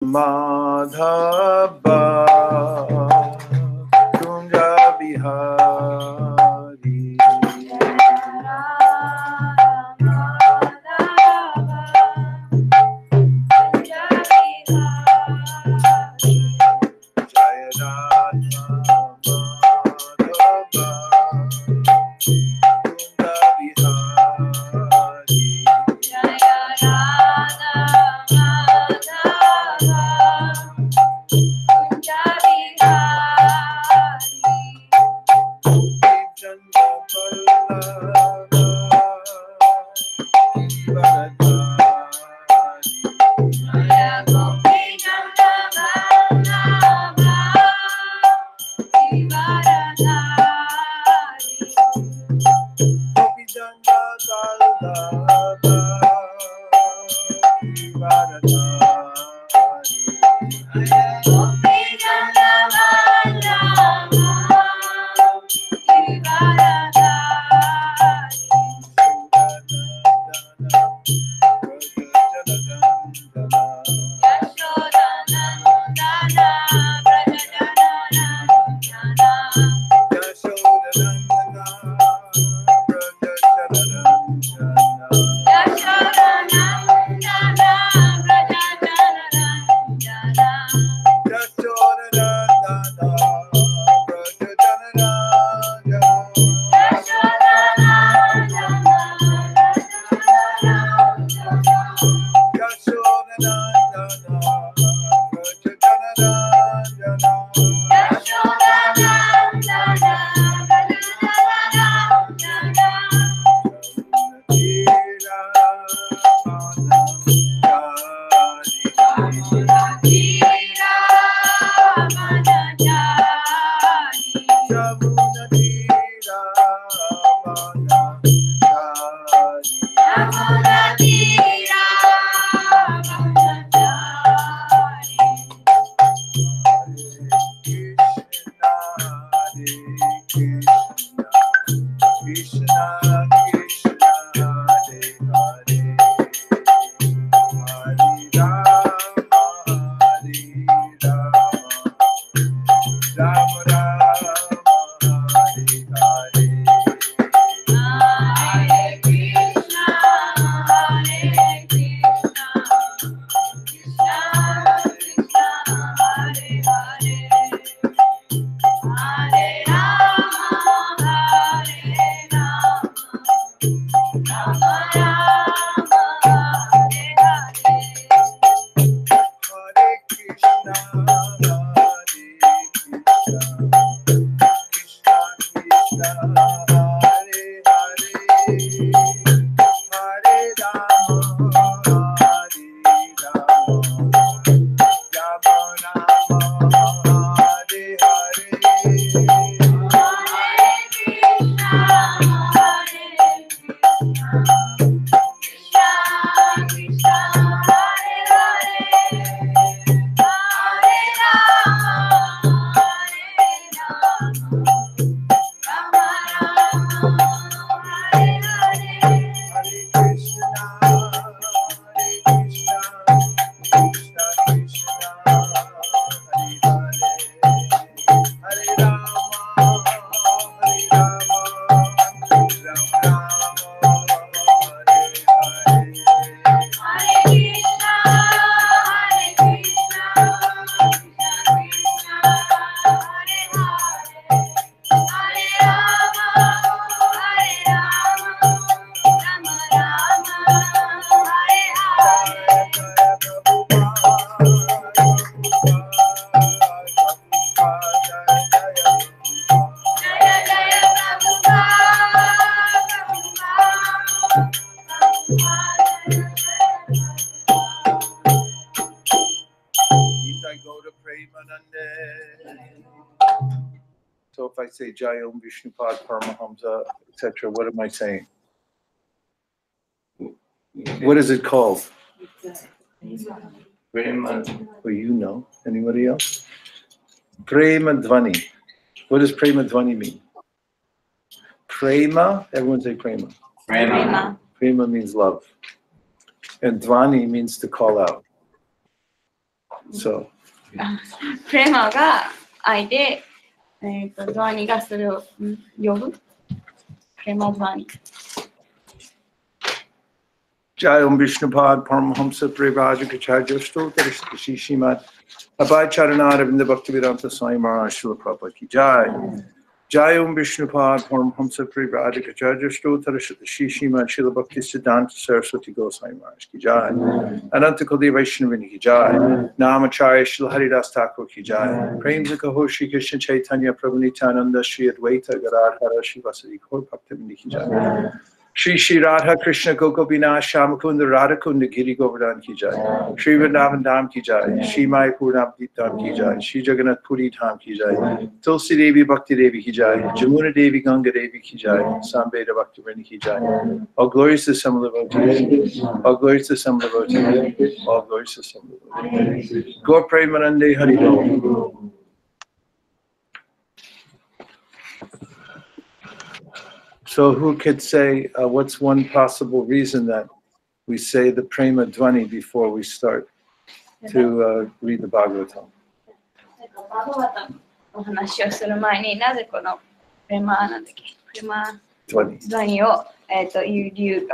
Madhava Kunja Bihari. Jaya Radha Madhava Kunja Bihari. Jaya Radha So if I say Jayom Vishnupad Paramahamsa, etc., what am I saying? What is it called? Prema. Well, you know. Anybody else? Prema Dvani. What does Prema Dvani mean? Prema, everyone say Prema. Prema. Prema means love. And Dvani means to call out. So. プレマが愛で、ドワニがそれを呼ぶ。プレマドワニ。Jai Om Vishnupad Paramahamsa Prevajikacharya Stotra Shishimad Abhay Charanada Vinda Bhaktivedanta Swami Maharaj Srila Prabhupada Ki Jai. Jai Om Vishnupad Paramahamsa Prevajikacharya Stotra Shishimad Srila Bhaktisiddhanta Saraswati Goswami Maharaj Ki Jai. Ananta Kodi Vaishnavini Ki Jai. Namacharya Srila Haridas Thakur Ki Jai. Premzika Ho Shri Krishna Chaitanya Prabhu Nityananda Shri Advaita Gadadhara Shri Vasadi Gaur Bhaktivinoda Ki Jai. Shri Shri Radha Krishna Gokabina Shamakunda Radhakunda Giri Govardhan Ki Jai. Shri Vrindavan Dham Ki Jai. Shri Mayapur Dham Ki Jai. Shri Jagannath Puri Dham Ki Jai. Tulsi Devi Bhakti Devi Ki Jai. Jamuna Devi Ganga Devi Ki Jai. Sambheda Bhakti Vrinda Ki Jai. All glories to some devotees. All glories to some devotees. All glories to some devotees. Gaur Premanande Hari Bol. So who could say, what's one possible reason that we say the Prema Dvani before we start to read the Bhagavatam? バガワタのお話をする前になぜこのプレマなんだっけプレマドワニを言う理由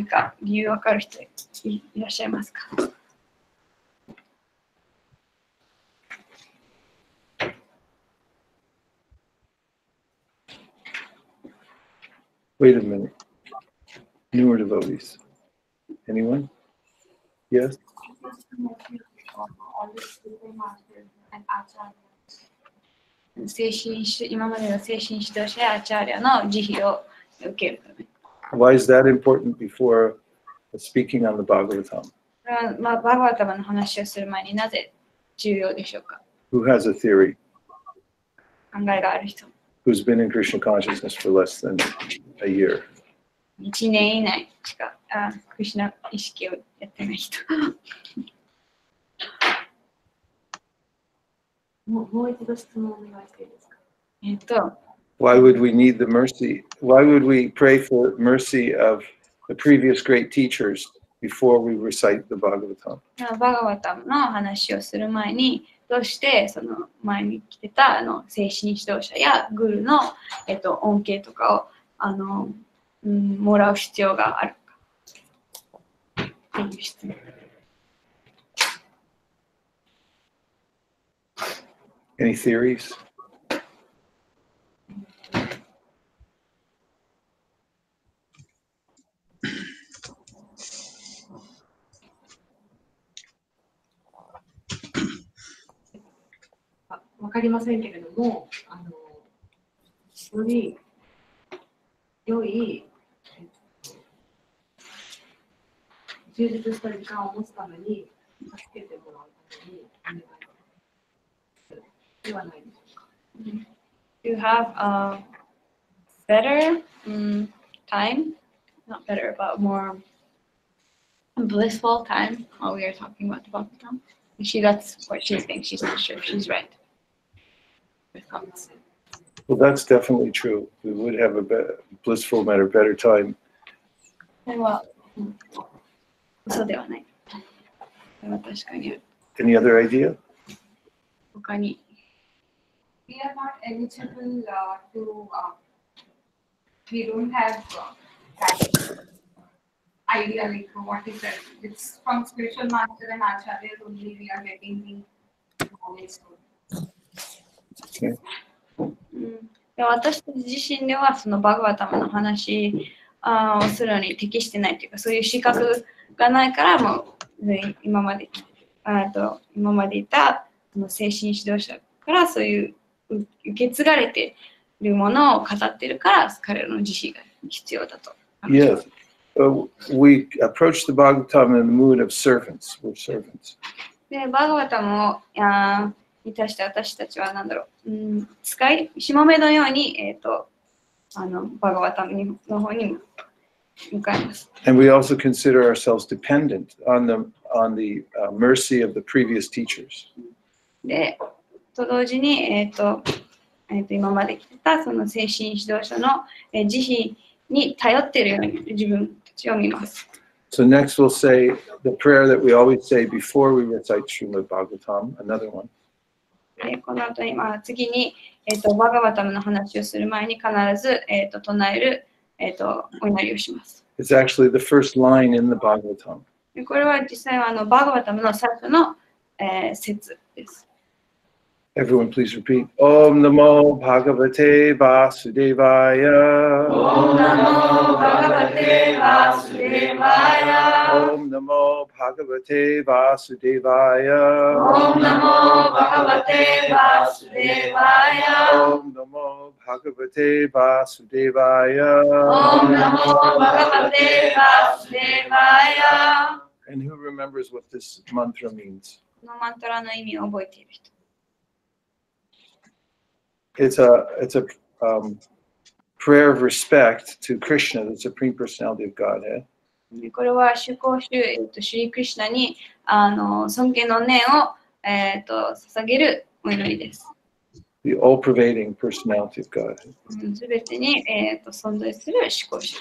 が理由わかる人 いらっしゃいますか Wait a minute. Newer devotees. Anyone? Yes? Why is that important before speaking on the Bhagavatam? Who has a theory? Who's been in Krishna consciousness for less than a year? 1年以内しかクリシュナ意識をやってない人。もう一度質問お願いしていいですか。Why would we need the mercy? Why would we pray for mercy of the previous great teachers before we recite the Bhagavatam? バガワタムの話をする前に、どうしてその前に来てた精神指導者やグルの恩恵とかをもらう必要があるかっていう質問。Any theories? わかりませんけれども、より良い充実した時間を持つために助けてもらうためにお願いではないでしょうか。You have a better time, not better, but more blissful time while we are talking about the Bhagavatam. That's what she thinks. She's not sure. She's right. Well, that's definitely true. We would have a blissful, better time. Any other idea? We are not eligible to. We don't have that idea, like what is that? It's from spiritual master and acharyas only we are getting the knowledge. Okay. 私たち自身ではそのバガバタムの話をするのに適してないというか、そういう資格がないからもう今までいたその精神指導者からそういう受け継がれているものを語っているから彼らの自身が必要だと。Yes. We approach the Bhagavatam in the mood of servants. We're servants. で、バガバタムをに対して私たちは何だろう、使いしもべのようにバガバタムの方に向かいます。And we also consider ourselves dependent on the mercy of the previous teachers. で、と同時に今まで来てたその精神指導者の慈悲に頼っているように自分たちを見ます。So next we'll say the prayer that we always say before we recite Srimad Bhagavatam, another one. でこの後に、次に、バガバタムの話をする前に必ず、唱える、お祈りをします。It's actually the first line in the Bhagavatam. でこれは実際はバガバタムの最初の、説です。Everyone please repeat. Om Namo Bhagavate Vasudevaya. Om Namo Bhagavate Vasudevaya. Om Namo Bhagavate Vasudevaya. Om Namo Bhagavate Vasudevaya. Om Namo Bhagavate Vasudevaya. Om Namo Bhagavate Vasudevaya. And who remembers what this mantra means? このマントラの意味を覚えている人。It's a prayer of respect to Krishna, the Supreme Personality of Godhead. これは主シュリークリシュナに尊敬の念を、捧げるお祈りです。The all-pervading personality of Godhead. すべてに、存在する主シュ。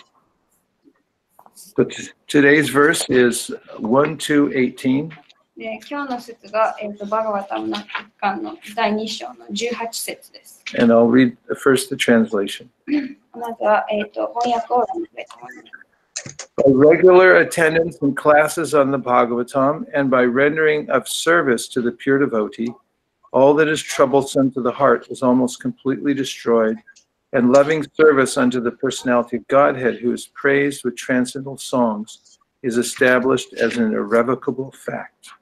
So today's verse is 1-18. で今日の説が、バガバタムの一巻の第2章の18節です。And I'll read first the translation. まずは、翻訳を読みたいと思います。By regular attendance in classes on the Bhagavatam and by rendering of service to the pure devotee, all that is troublesome to the heart is almost completely destroyed, and loving service unto the personality of Godhead, who is praised with transcendental songs, is established as an irrevocable fact.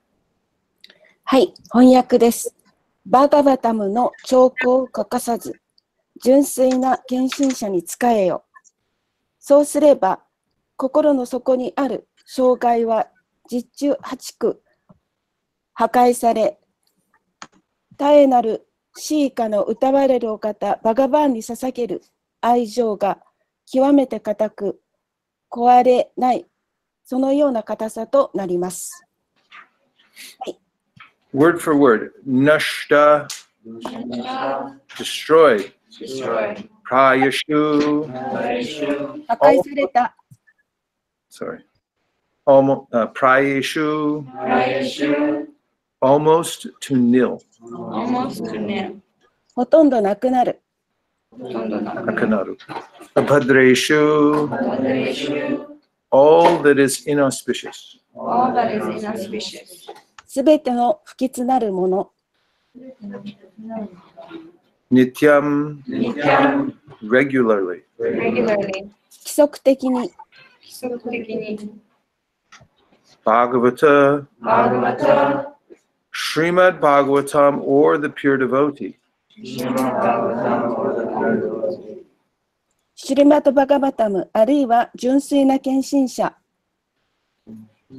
はい、翻訳です。バガバタムの兆候を欠かさず、純粋な献身者に仕えよ。そうすれば、心の底にある障害は十中八九破壊され、絶えなるシーカの歌われるお方、バガバーンに捧げる愛情が極めて固く、壊れない、そのような固さとなります。はい。Word for word. Nashta, destroyed. Prayashu, 破壊された。sorry. Prayashu, almost to nil. ほとんどなくなる。Akanaru. Abhadreshu, all that is inauspicious. All that is inauspicious. すべての不吉なるもの。Nityam, regularly. Regularly. 規則的に。規則的に。Bhagavata, Bhagavata. Srimad Bhagavatam or the pure devotee. シュリマト・バガバタム、あるいは純粋な献身者。あ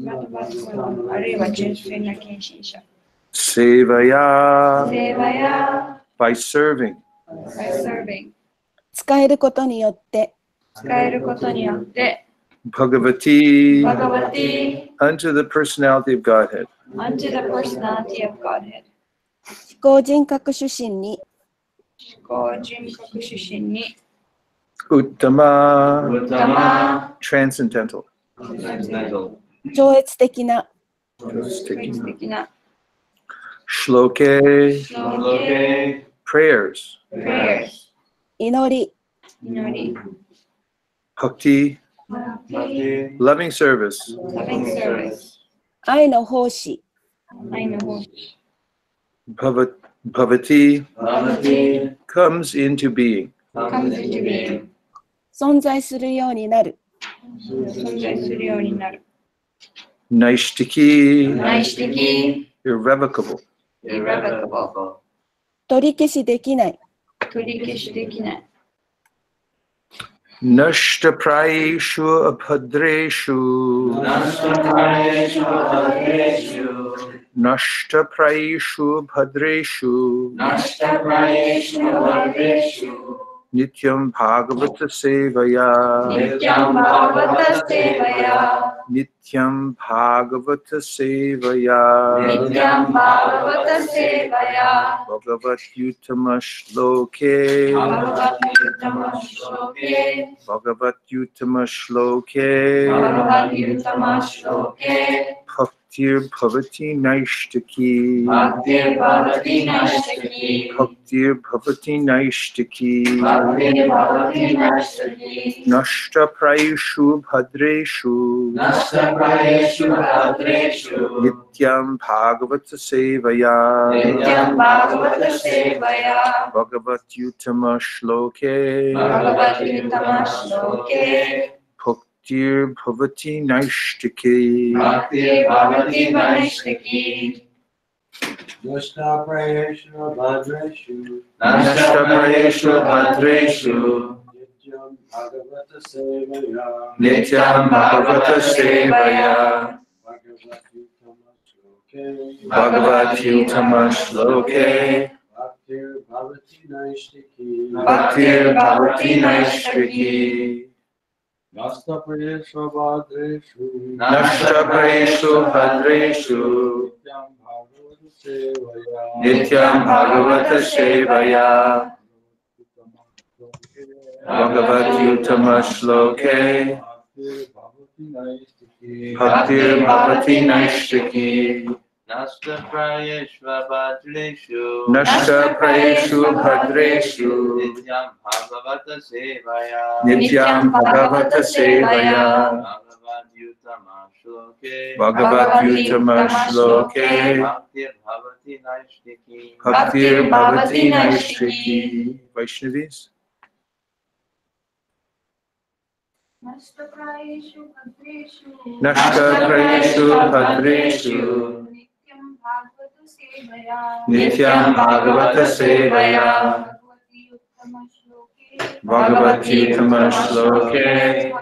るいは純粋な献身者。Sevaya, by serving. By serving. 使えることによって。使えることによって。Bhagavati, Bhagavati. unto the personality of Godhead. Unto the personality of Godhead. 思考人格主神に。思考人格主神に。Uttama, transcendental. 超越的な。Shloke, prayers. 祈り。Bhakti, loving service. 愛の奉仕。Bhavati, comes into being. 存在するようになる。Naishtiki, irrevocable. 取り消しできない。Nashtaprayeshu abhadreshu. Nashtaprayeshu abhadreshu. Nityam Bhagavata Sevaya. Nityam Bhagavata Sevaya. Nityam Bhagavata Sevaya. Nityam Bhagavata Sevaya. Bhagavat Yutama Shloke. Bhagavat Yutama Shloke. Bhagavat Yutama Shloke. Bhagavat Yutama Shloke. Bhaktir Bhavati Naishtaki. Bhaktir Bhavati Naishtaki. Bhaktir Bhavati Naishtaki. Bhaktir Bhavati Naishtaki. Nashta Prayeshu Bhadreshu. Nashta Prayeshu Bhadreshu. Nityam Bhagavata Sevaya. Nityam Bhagavata Sevaya. Bhagavat Yutama Shloke. Bhagavat Yutama Shloke. Bhaktir Bhavati Naishtaki. Bhaktir Bhavati Naishtaki. Nashta Prayeshu Bhadreshu. Nashta Prayeshu Bhadreshu. Nityam Bhagavata Sevaya. Nityam Bhagavata Sevaya. Bhagavad Yutama Bhagavat Yutama Shloke. Shloke. Bhaktir Bhavati Naishtaki. Bhaktir Bhavati Naishtaki. Nashta Prayeshu Bhadreshu. Nashta Prayeshu Bhadreshu. Nityam Bhagavata Nityam Bhagavata Sevaya. Sevaya. Bhagavat Yutama Shloke. Bhaktir Bhavati Naishtaki. Nashta Prayeshva Bhadreshu. Nashta Prayeshu Bhadreshu. Nityam Bhagavata Sevaya. Nityam Bhagavata Sevaya. Bhagavad Yutama Shloke. Bhagavat Yutama Shloke. Bhaktir Bhavati Naishtaki. Bhaktir Bhavati Naishtaki. Vaishnavis. Nashta Prayeshu Bhadreshu. Nashta Prayeshu Bhadreshu. Nityam Bhagavata Sevaya. Nityam Bhagavata Sevaya. Bhagavati Uttama Shloke. Bhagavati Uttama Shloke.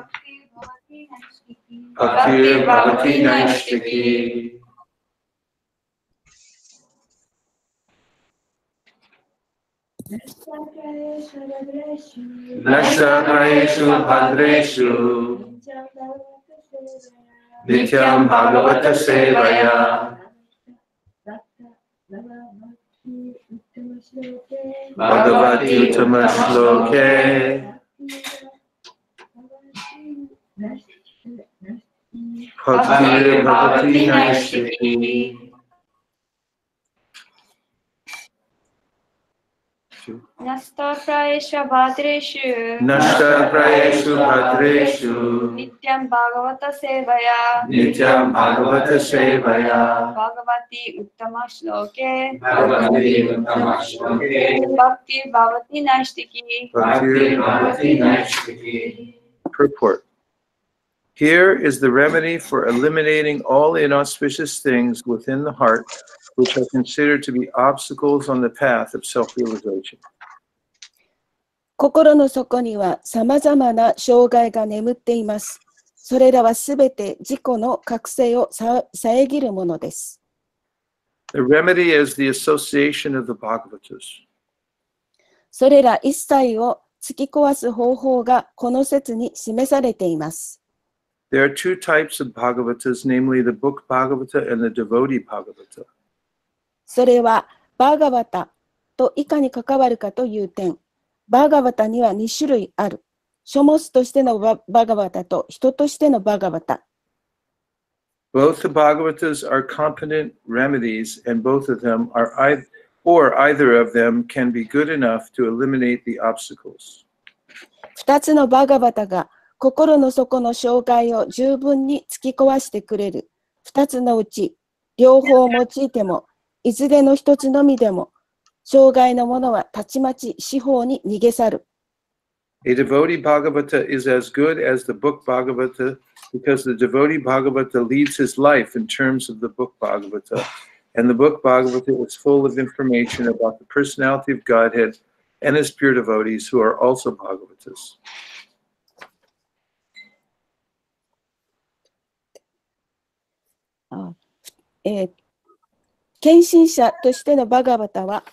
Bhaktir Bhavati Naishtaki. Bhaktir Bhavati Naishtaki. Nashta Prayeshu Bhadreshu. Nityam Bhagavata Sevaya. Bhagavati Uttama Shloke. Bhaktir Bhavati Naishtaki. Nashta Prayeshu Bhadreshu. Nashta Prayeshu Bhadreshu. Nityam Bhagavata Sevaya. Nityam Bhagavata Sevaya. Bhagavati Uttama Shloke. Bhagavati Uttama Shloke. Bhaktir Bhavati Naishtaki. Bhaktir Bhavati Naishtaki. Purport. Here is the remedy for eliminating all inauspicious things within the heart which are considered to be obstacles on the path of self-realization. 心の底にはさまざまな障害が眠っています。それらはすべて自己の覚醒を遮るものです。The remedy is the association of the Bhagavatas. それら一切を突き壊す方法がこの説に示されています。There are two types of Bhagavatas, namely the book Bhagavata and the devotee Bhagavata. それはバーガバタといかに関わるかという点、バーガバタには2種類ある。書物としてのバーガバタと人としてのバーガバタ。Both the Bhagavatas are competent remedies, and both of them are either of them can be good enough to eliminate the obstacles. 2つのバーガバタが心の底の障害を十分に突き壊してくれる。2つのうち両方を用いても、いずれの1つのみでも、障害のものはたちまち四方に逃げ去る。A devotee Bhagavata is as good as the book Bhagavata because the devotee Bhagavata leads his life in terms of the book Bhagavata, and the book Bhagavata is full of information about the personality of Godhead and his pure devotees who are also Bhagavatas. 献身者としてのバガバタは、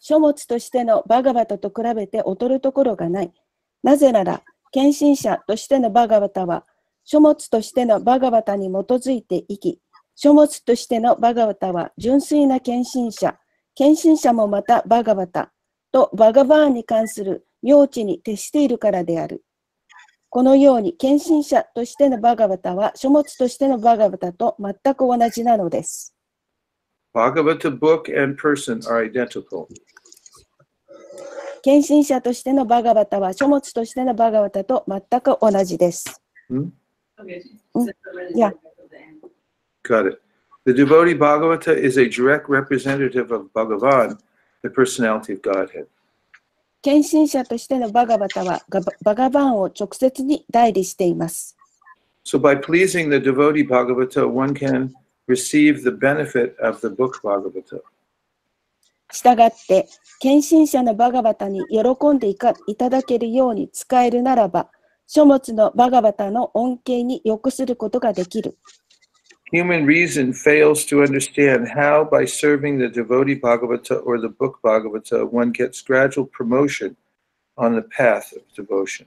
書物としてのバガバタと比べて劣るところがない。なぜなら、献身者としてのバガバタは、書物としてのバガバタに基づいて生き、書物としてのバガバタは純粋な献身者、献身者もまたバガバタとバガバーンに関する妙知に徹しているからである。このように献身者としてのバガバタは書物としてのバガバタと全く同じなのです。Bhagavata book and person are identical. 献身者としてのバガバタは書物としてのバガバタと全く同じです。Yeah. Got it. The devotee Bhagavata is a direct representative of Bhagavan, the personality of Godhead. 献身者としてのバガバタはバガバンを直接に代理しています。So by pleasing the devotee Bhagavata, one can receive the benefit of the book Bhagavata. したがって、献身者のバガバタに喜んでいただけるように使えるならば、書物のバガバタの恩恵に良くすることができる。Human reason fails to understand how, by serving the devotee Bhagavata or the book Bhagavata, one gets gradual promotion on the path of devotion.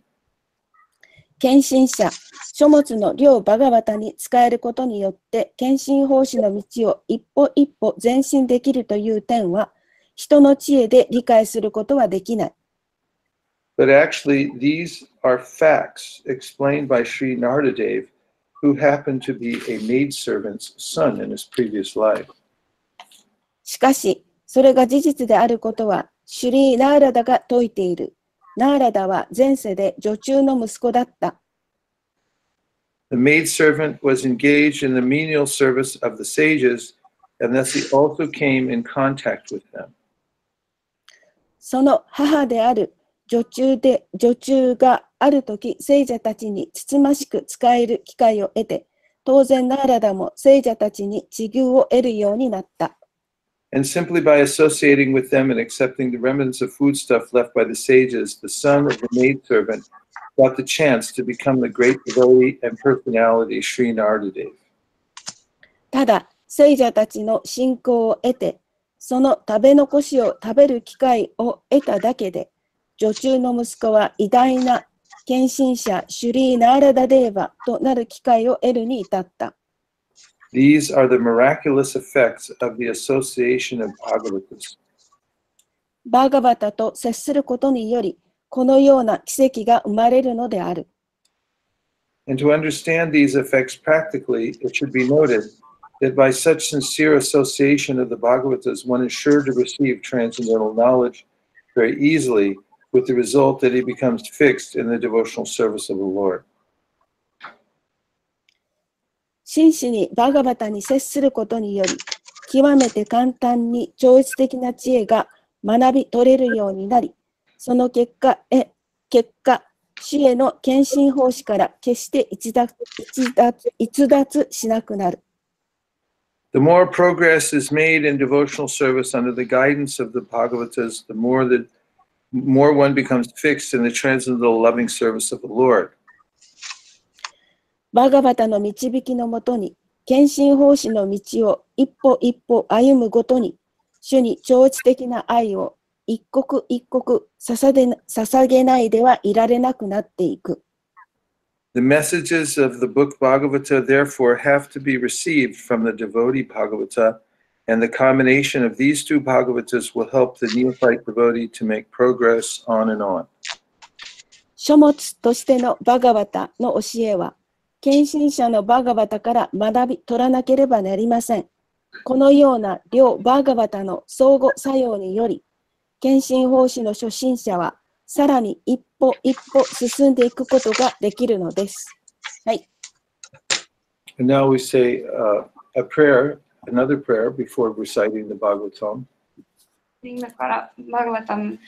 献身者、書物の両バガバタに使えることによって、献身奉仕の道を一歩一歩前進できるという点は、人の知恵で理解することはできない。But actually, these are facts explained by Sri Naradadev, who happened to be a maidservant's son in his previous life. しかし、それが事実であることは、シュリー・ナーラダが説いている。ナーラダは前世で女中の息子だった。The maidservant was engaged in the menial service of the sages, and thus he also came in contact with them. その母である女中があるとき聖者たちにつつましく使える機会を得て、当然ナーラダも聖者たちに知遇を得るようになった。And simply by associating with them and accepting the remnants of foodstuff left by the sages, the son of the maidservant got the chance to become the great devotee and personality Sri Naradadev. ただ、聖者たちの信仰を得て、その食べ残しを食べる機会を得ただけで、女中の息子は偉大な献身者シュリー・ナーラダデーバとなる機会を得るに至った。These are the miraculous effects of the association of Bhagavatas. バーガバタと接することにより、このような奇跡が生まれるのである。And to understand these effects practically, it should be noted that by such sincere association of the Bhagavatas, one is sure to receive transcendental knowledge very easily, with the result that he becomes fixed in the devotional service of the Lord. 真摯にバガバタに接することにより、極めて簡単に超越的な知恵が学び取れるようになり、その結果、主への献身奉仕から決して逸脱しなくなる。The more progress is made in devotional service under the guidance of the Bhagavatas, the more one becomes fixed in the transcendental loving service of the Lord. バガバタの導きのもとに、献身奉仕の道を一歩一歩歩むごとに、主に超越的な愛を一刻一刻捧げないではいられなくなっていく。The messages of the book Bhagavata therefore have to be received from the devotee Bhagavata, and the combination of these two Bhagavatas will help the neophyte devotee to make progress on and on. 書物としてのバガバタの教えは、献身者のバガバタから学び取らなければなりません。このような両バガバタの相互作用により、献身奉仕の初心者はさらに一歩一歩進んでいくことができるのです。はい。And now we say a prayer, another prayer before reciting the Bhagavatam. 今からバガバタム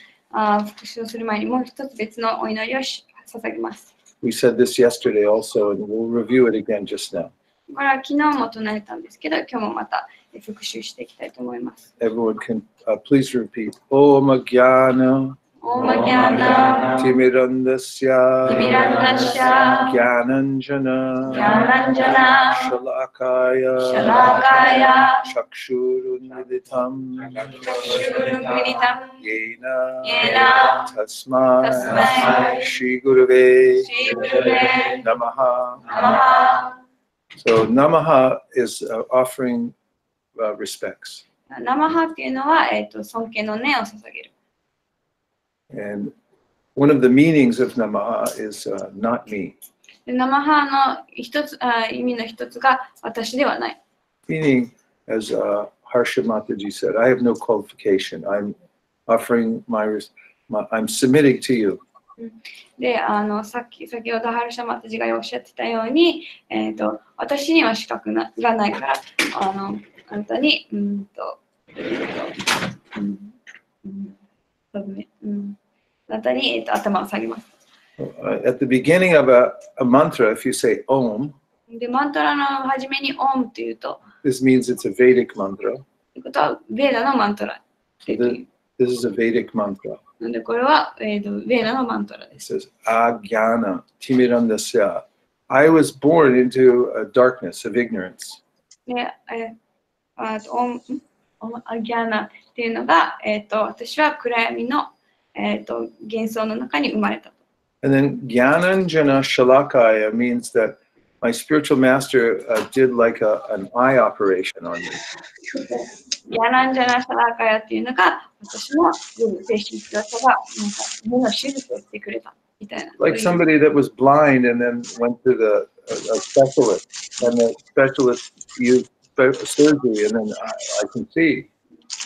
復習する前にもう一つ別のお祈りを捧げます。We said this yesterday also, and we'll review it again just now. これは昨日も唱えたんですけど、今日もまた復習していきたいと思います。Everyone can please repeat. Om Jnana オーマギャーナ Timirandasya Timirandasya Gyananjana Gyananjana Shalakaya Shalakaya Chakshurunviditam Chakshurunvilitam Yena Yena Tasmai Shri Gurave Shri Gurave Namaha. Namaha. So Namaha is offering respects. ナマハっていうのは、尊敬の念を捧げる。 And one of the meanings of Namaha is not me. でナマハの意味の一つが私ではない。 Meaning, as Harsha Mataji said, I have no qualification. I'm offering I'm submitting to you. で、先ほどハルシャマタジがおっしゃってたように、私には資格がないから、あなたに、あなたに、頭を下げます。At the beginning of a mantra, if you say Om, で、マントラの初めにオムというと、 this means it's a Vedic mantra. ということは、ベーダのマントラ。This is a Vedic mantra. なので、これは、ベーダのマントラで It す。 says Agyana Timirandasya. I was born into a darkness of ignorance. で、アギャーナっていうのが、私は暗闇の、幻想の中に生まれたと。And then Gyananjana Shalakaya means that my spiritual master did like an eye operation on me. ギャナンジャナシャラーカヤっていうのが、私の精神指導者が目の手術をしてくれたみたいな。Like somebody that was blind and then went to a specialist, and the specialist used surgery, and then I can see.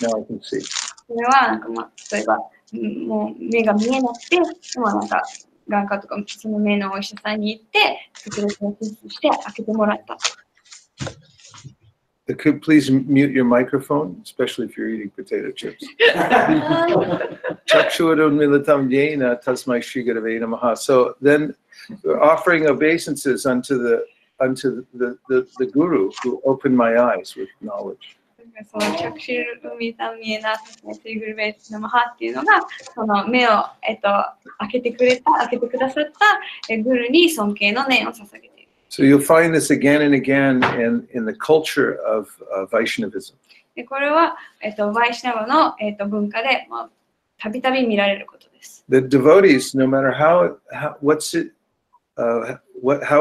Now I can see. それはなんか、例えば、もう目が見えなくて、なんか眼科とかその目のお医者さんに行って、特別な手術して開けてもらった。Could please mute your microphone, especially if you're eating potato chips. So then we're offering obeisances unto the guru who opened my eyes with knowledge. その着手海た見えなテーグルベースのマハっていうのがその目を、開けてくださったグルに尊敬の念を捧げている。So you'll find this again and again in the culture of Vaishnavism. でこれは、バイシナバの、文化でたびたび見られることです。The devotees, no matter how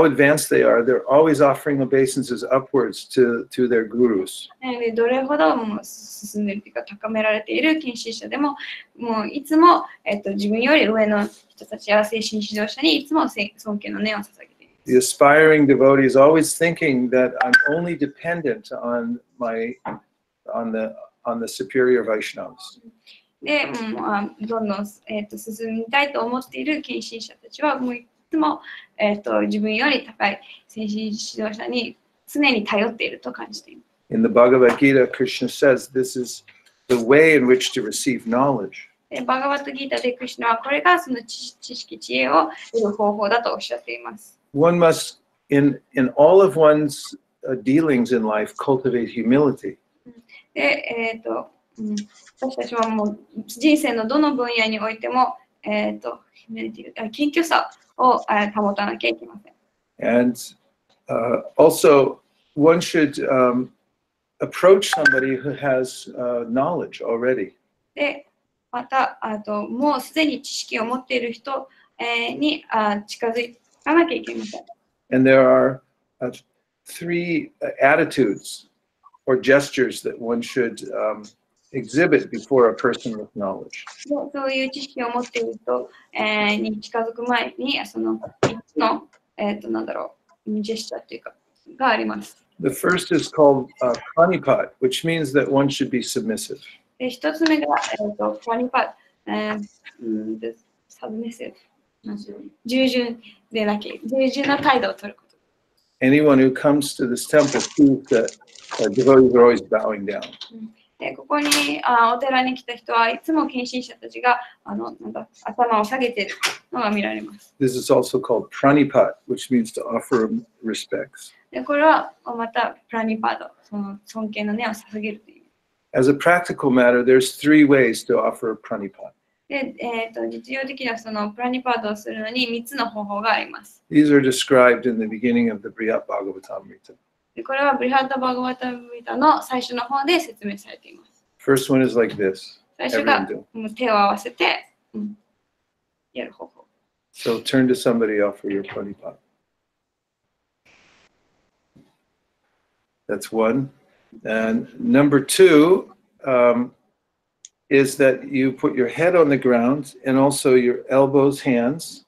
advanced they are, they're always offering obeisances upwards to their gurus. でどれほども進んでいるというか高められている献身者でも、もういつも、自分より上の人たちや精神指導者にいつも尊敬の念を捧げている。The aspiring devotee is always thinking that I'm only dependent on the superior Vaishnavas. で、どんどん、進みたいと思っている献身者たちは、もういつも、自分より高い精神指導者に常に頼っていると感じています。In the Bhagavad Gita, Krishna says this is the way in which to receive knowledge. でバガバットギータでクリシュナはこれがその知識、知恵を得る方法だとおっしゃっています。One must, in all of one's dealings in life, cultivate humility. で、私たちはもう人生のどの分野においても、謙虚さを保たなきゃいけません。And also, one should approach somebody who has knowledge already. で、また、もうすでに知識を持っている人、に近づかなきゃいけません。And there are 3 attitudes or gestures that one should exhibit before a person with knowledge. そういう知識を持っている人、に近づく前に、その3つの、ジェスチャーというか、があります。The first is called pranipat, which means that one should be submissive. で、1つ目が、プラニパ、サブミッシブ。従順でなき、従順な態度を取ること。Anyone who comes to this temple sees that devotees are always bowing down. でここにお寺に来た人はいつも献身者たちが頭を下げているのが見られます。This is also called pranipat, which means to offer respects. でこれはまたプラニパド、その尊敬の念を捧げるという。As a practical matter, there's 3 ways to offer pranipat. で、実用的なそのプラニパードをするのに3つの方法があります。 These are described in the beginning of the Brihat Bhagavatamrita. でこれはブリハッタ・バーガバタムリタの最初の方で説明されています。 First one is like this. 最初が Everyone do. もう手を合わせて、やる方法。 So turn to somebody, offer your pranipad. That's one. And number two is that you put your head on the ground and also your elbows, hands,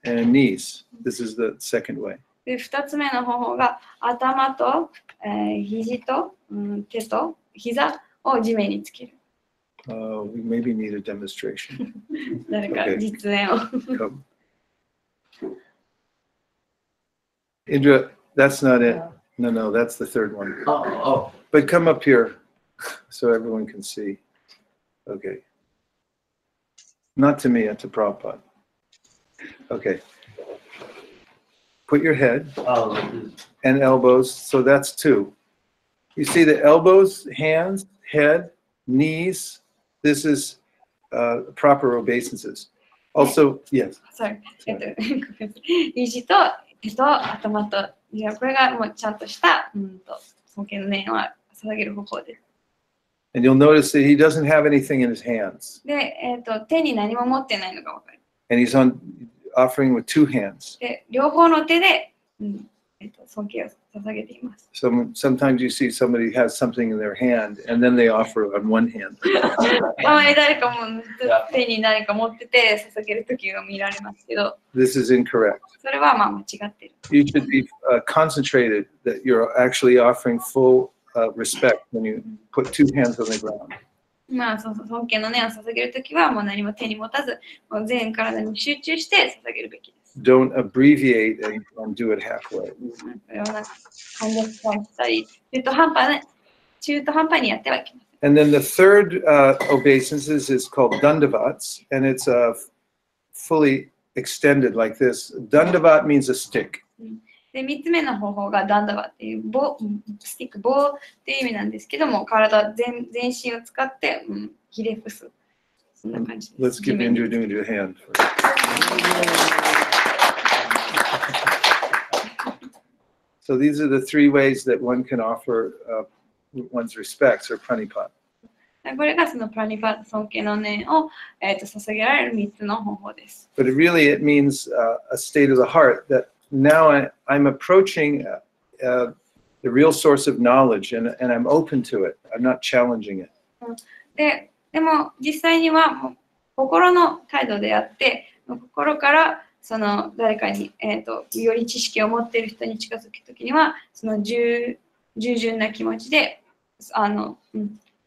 and knees. This is the second way. で2つ目の方法が頭と、肘と、手と膝を地面につける。We maybe need a demonstration. 誰か Okay. 実演を。 Come. Indra, that's not it. No, that's the third one. Oh, But come up here so everyone can see. Okay. Not to me, to Prabhupada. Okay. Put your head oh. and elbows, so that's two. You see the elbows, hands, head, knees. This is proper obeisances. Also, yes. Sorry. 肘と手と頭と、いやこれがもうちゃんとした、尊敬の念を捧げる方法です。 And you'll notice that he doesn't have anything in his hands. で、手に何も持ってないのがわかる。 And he's offering with two hands. で、両方の手で、尊敬を捧げています。 Sometimes you see somebody has something in their hand and then they offer on one hand. たまに誰かも手に何か持ってて捧げる時が見られますけど、 This is incorrect. それはまあ間違ってる。 You should be concentrated that you're actually offering full respect when you put two hands on the ground. まあそうそう、尊敬の念を捧げる時はもう何も手に持たず、もう全体に集中して捧げるべきです。 Don't abbreviate and do it halfway. これをなんか簡略化したり、中途半端にやってはいけません。 And then the third obeisances is called dandavats, and it's fully extended like this. Dandavat means a stick. で、3つ目の方法がダンダバっていうスティック、棒っていう意味なんですけども、全身を使って、ひれ伏す。そんな感じです。 Let's give Indra a hand. So these are the three ways that one can offer one's respects or pranipad. これがそのプラニパート尊敬の念を、捧げられる3つの方法です。 But it means a state of the heart that now I'm approaching the real source of knowledge and I'm open to it. I'm not challenging it. でも実際にはもう心の態度であって、心からその誰かに、より知識を持っている人に近づくときには、その従順な気持ちで、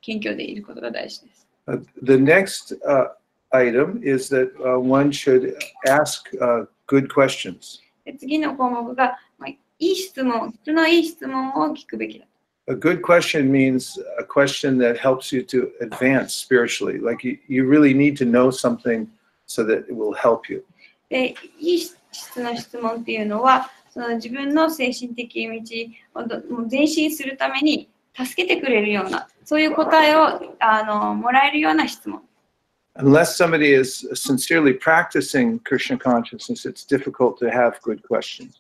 謙虚でいることが大事です。The next item is that one should ask good questions. で次の項目が、いい質問、質のいい質問を聞くべきだ。A good question means a question that helps you to advance spiritually. Like you really need to know something so that it will help you. で、いい質の質問っていうのは、その自分の精神的道を前進するために助けてくれるような、そういう答えをもらえるような質問。Unless somebody is sincerely practicing Krishna consciousness, it's difficult to have good questions.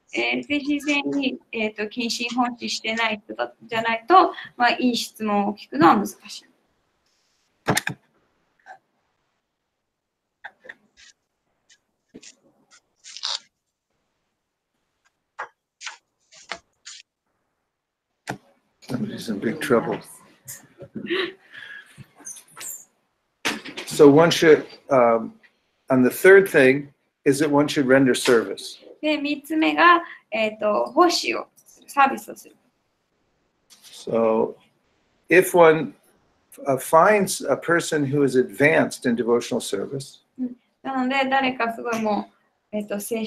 精神性に、献身本視してない人じゃないと、いい質問を聞くのは難しい。Somebody's in big trouble. So one should, and the third thing is that one should render service. で、3つ目が、奉仕をする、サービスをする。So if one finds a person who is advanced in devotional service, なので、誰かすごいもう、精神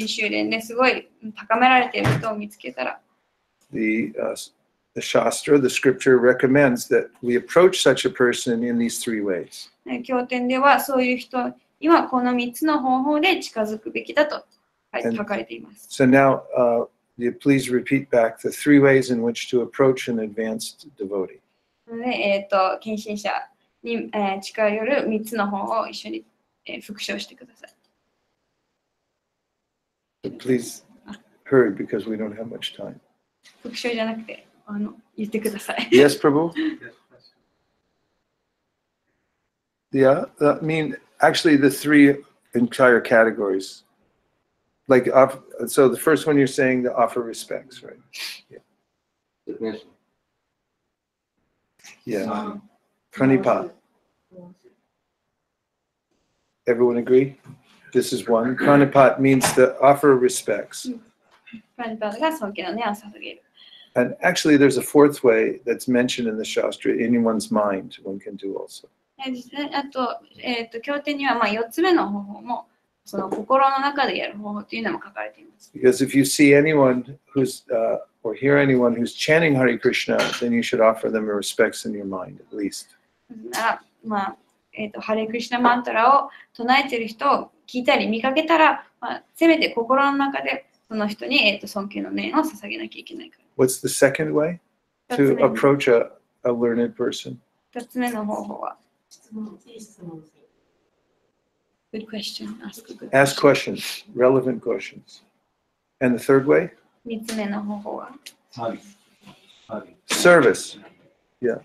修練ですごい高められている人を見つけたら、the Shastra, the scripture recommends that we approach such a person in these three ways. 経典ではそういう人にはこの3つの方法で近づくべきだと、書かれています。So now, you please repeat back the three ways in which to approach an advanced devotee. で、献身者に、近寄る3つの本を一緒に、復唱してください。But please hurry because we don't have much time. 復唱じゃなくて、言ってください。Yes, Prabhu? Yeah, I mean, actually, the three entire categories. Like, so the first one you're saying to offer respects, right? Yeah. Pranipat. Everyone agree? This is one. Pranipat means to offer respects. プラニパートが尊敬の念を捧げる。And actually, there's a fourth way that's mentioned in the Shastra, in one's mind, one can do also. あと、経典には4つ目の方法も、その心の中でやる方法というのも書かれています。Because if you see anyone who's, or hear anyone who's chanting Hare Krishna, then you should offer them respects in your mind, at least. ハレクリシュナマントラを唱えている人を聞いたり見かけたら、せめて心の中でその人に、尊敬の念を捧げなきゃいけないから。What's the second way to approach a learned person? 2つ目の方法は。Good question. Ask questions, relevant questions. And the third way? 3つ目の方法は。Service. Yeah.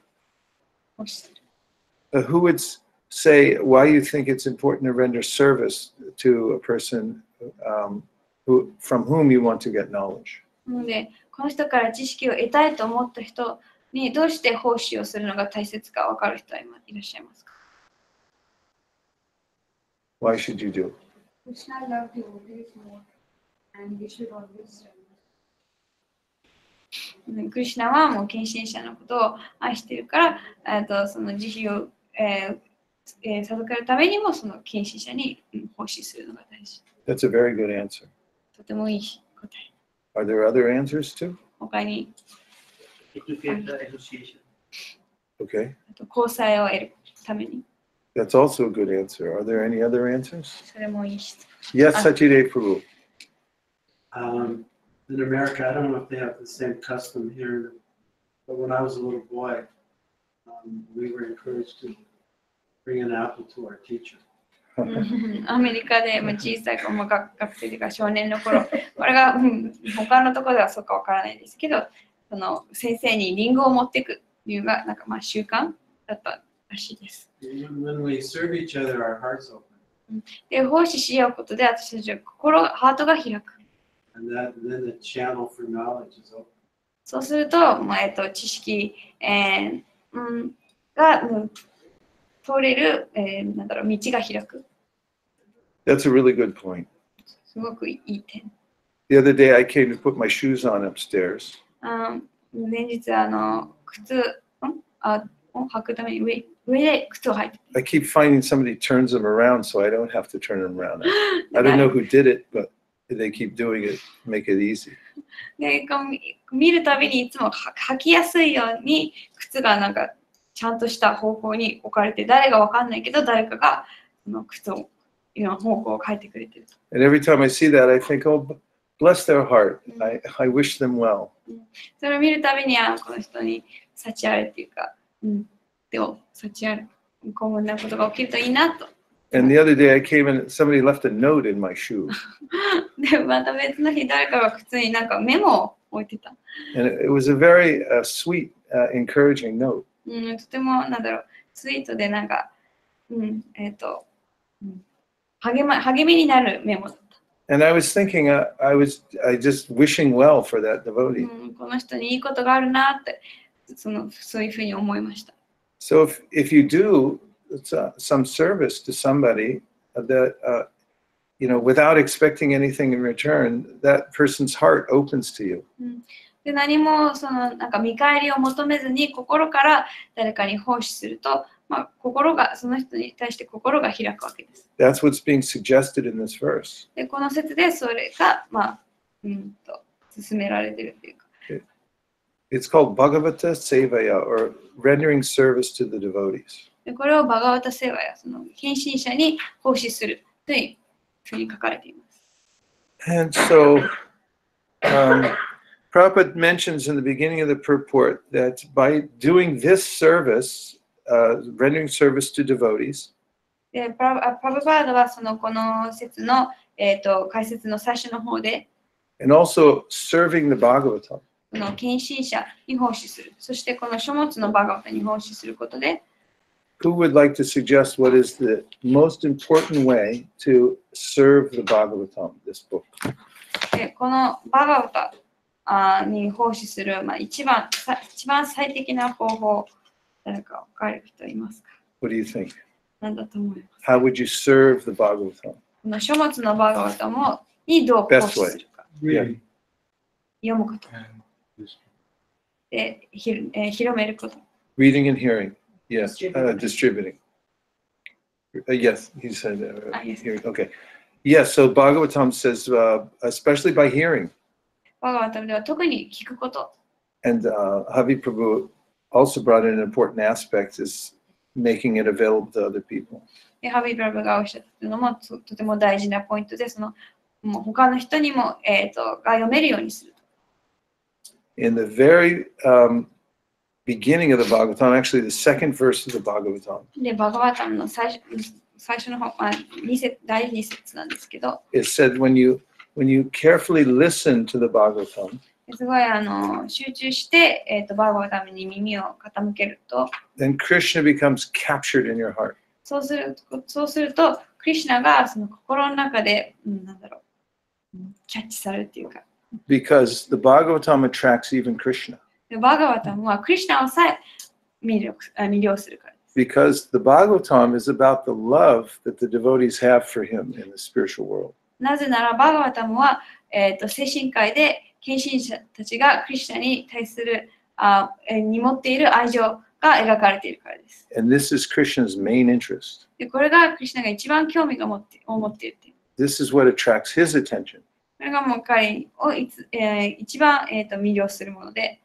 Who would say why you think it's important to render service to a person from whom you want to get knowledge? で、この人から知識を得たいと思った人にどうして奉仕をするのが大切か分かる人はいらっしゃいますか？ Why should you do? Krishna loved devotees more, and we should always serve. クリシュナはもう献身者のことを愛しているから、その慈悲を、授かるためにもその献身者に奉仕するのが大事。That's a very good answer. とてもいい答え。Are there other answers too? 他に、Okay. あと交際を得るために。That's also a good answer. Are there any other answers? それもいいし。Yes, Sachide Prabhu. In America, I don't know if they have the same custom here, but when I was a little boy, we were encouraged to bring an apple to our teacher. アメリカで小さい子も学生というか少年の頃、これが、他のところではそうかわからないですけど、その先生にリンゴを持っていくというのがなんか習慣だったらしいです。When we serve each other, our hearts open. で、奉仕し合うことで私たちはハートが開く。And then the channel for knowledge is open. そうすると、知識、が通れる、道が開く。That's a really good point. すごくいい点。The other day I came to put my shoes on upstairs. 前日、靴を履くために上で靴を履いて。I keep finding somebody turns them around so I don't have to turn them around. I don't know who did it, but they keep doing it, make it easy. で、見るたびにいつも履きやすいように靴がなんかちゃんとした方向に置かれて、誰がわかんないけど誰かがその靴をいろんな方向を変えてくれてる。And every time I see that, I think, oh, bless their heart. I wish them well. それを見るたびにこの人に幸あれっていうか、でも幸あれ、こんなことが起きるといいなと。And the other day I came and somebody left a note in my shoe. で、また別の日誰かが靴になんかメモを置いてた。And it was a very sweet, encouraging note. とてもスイートでなんか、励みになるメモだった。And I was thinking, I just wishing well for that devotee. この人にいいことがあるなって、そういうふうに思いました。So if you do some service to somebody that, without expecting anything in return, that person's heart opens to you. で、何もなんか見返りを求めずに心から誰かに奉仕すると、その人に対して心が開くわけです。That's what's being suggested in this verse. で、この説でそれが、進められているというか。It's called Bhagavata Sevaya, or rendering service to the devotees. で、これをバガワタセワや献身者に奉仕するというふうに書かれています。And so, Prabhupada mentions in the beginning of the purport that by doing this service, rendering service to devotees. でプラブパードはこの説の、解説の最初の方で、and also serving the Bhagavatam. この献身者に奉仕する。そしてこの書物のバガバタに奉仕することで、Who would like to suggest what is the most important way to serve the Bhagavatam, this book? でこのバガバタに奉仕する、一番最適な方法、誰か分かる人いますか？ What do you think? 何だと思います？ How would you serve the Bhagavatam? この書物のバガバタにどう奉仕するか。 Yeah. 読むこと。で、広めること。Reading and hearing. Yes. Distributing. Yes, he said Yes. hearing. Okay. Yes, so Bhagavatam says, especially by hearing. バガバタでは特に聞くこと。And Havi Prabhu also brought in an important aspect is making it available to other people. でハビー・プラブがおっしゃったのもとても大事なポイントで、もう他の人にも、が読めるようにする。In the very beginning of the Bhagavatam, actually the second verse of the Bhagavatam, で、バガバタムの最初の方、第2節なんですけど、 it said when you carefully listen to the Bhagavatam, すごい集中して、バガバタムに耳を傾けると、 then Krishna becomes captured in your heart. そうすると、クリシュナがその心の中で、キャッチされるっていうか、Because the Bhagavatam attracts even Krishna. でバガバタムはクリシュナをさえ魅了するからです。Because the Bhagavatam is about the love that the devotees have for him in the spiritual world. なぜならバガバタムは、精神界で献身者たちがクリシュナに対するに持っている愛情が描かれているからです。And this is Krishna's main interest. でこれがクリシュナが一番興味を持っているっていう。This is what attracts his attention. これがもう彼を一番、魅了するもので。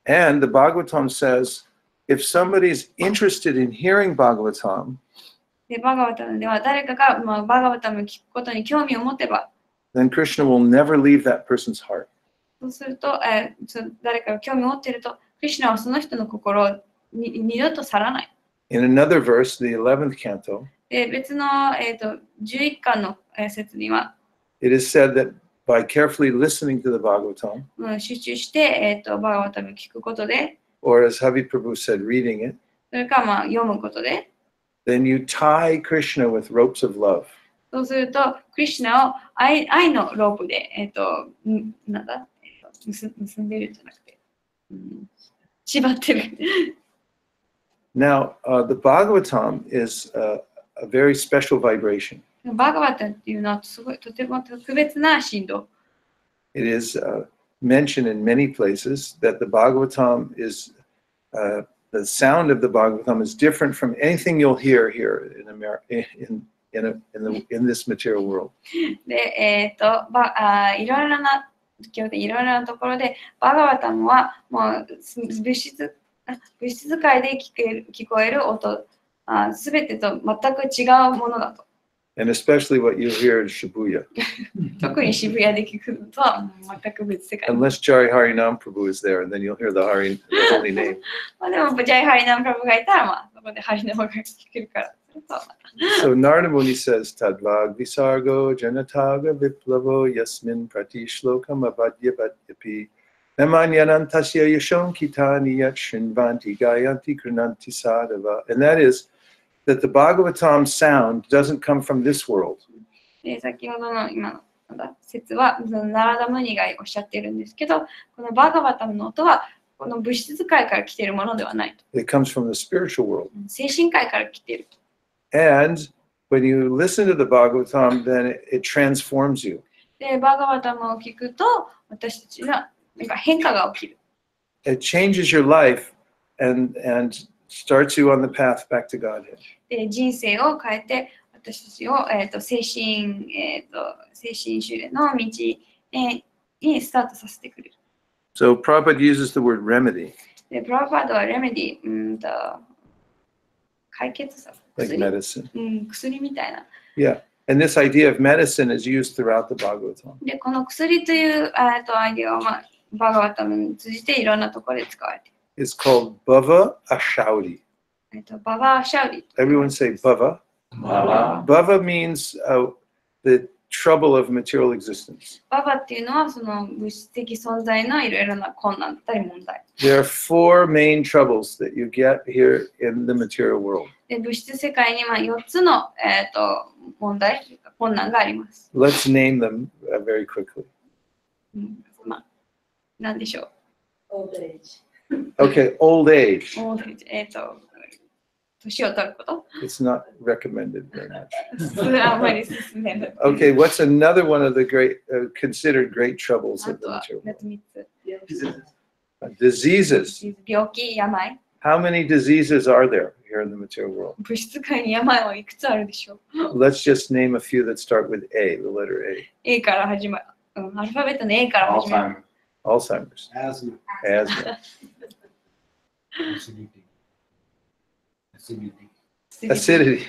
And the Bhagavatam says, if somebody is interested in hearing Bhagavatam, でバガバタムでは誰かが、バガバタムを聞くことに興味を持てば、 then Krishna will never leave that person's heart. そうすると、誰かが興味を持っていると、クリシュナはその人の心を二度と去らない。In another verse, the 11th canto, で別の、11巻の説には、 it is said that by carefully listening to the Bhagavatam, 集中して、バガバタムを聞くことで、 or as Havi Prabhu said, reading it, それか読むことで、 then you tie Krishna with ropes of love. そうすると、クリシュナを愛のロープで、結んでるんじゃなくて、縛ってる。Now, the Bhagavatam is a very special vibration. バガバタっていうのはとても特別な振動。It is mentioned in many places that the Bhagavatam is, the sound of the Bhagavatam is different from anything you'll hear here in America, in this material world. で、いろいろなところで、バガバタムはもう物質界で聞こえる音、すべてと全く違うものだと。And especially what you hear in Shibuya. 特に渋谷で聞くのとは全く別世界。Unless Jari Harinam Prabhu is there, and then you'll hear the holy name. でも、ジャイハリナムプラブがいたら、そこでハリナムが聞けるから。So Narada Muni says, Tadvag Visargo Janataga Viplavo Yasmin Pratishlokam Abadyapadyapi Namanyanantasya Yashon Kitani Yat Shinvanti Gayanti Krananti Sadava. And that is that the Bhagavatam sound doesn't come from this world. で先ほどの今の説は、ナラダムニがおっしゃっているんですけど、このバガバタムの音は、この物質界から来ているものではないと。It comes from the spiritual world. 精神界から来ている。And when you listen to the Bhagavatam, then it transforms you. で、バガバタムを聞くと、私たちはなんか変化が起きる。It changes your life and starts you on the path back to Godhead. で、人生を変えて、私たちを、精神修練の道にスタートさせてくれる。So Prabhupada uses the word remedy. で、プラブパードはレメディ、解決策。Like medicine. 薬みたいな。Yeah. And this idea of medicine is used throughout the Bhagavatam. で、この薬というアイデアは、バガバタムに通じていろんなところで使われている。It's called Bhava Ashaudi. ババアシャウリ。Everyone say bhava. Bhava means the trouble of material existence. ババっていうのはその物質的存在のいろいろな困難だったり問題。There are four main troubles that you get here in the material world. で物質世界には4つの、問題、困難があります。Let's name them very quickly. まあ、何でしょう。Old age. Okay, old age. 年を取ること。It's not recommended very much. それはあまり進めない。Okay, what's another one of the great, considered great troubles あ of と the は material 3つ。 world? Diseases. 病気、病。 How many diseases are there here in the material world? 物質界に病はいくつあるでしょう。 Let's just name a few that start with A, the letter A. A から始まる。アルファベットの A から始まる。 Alzheimer's, Asthma. asthma, Acidity. acidity.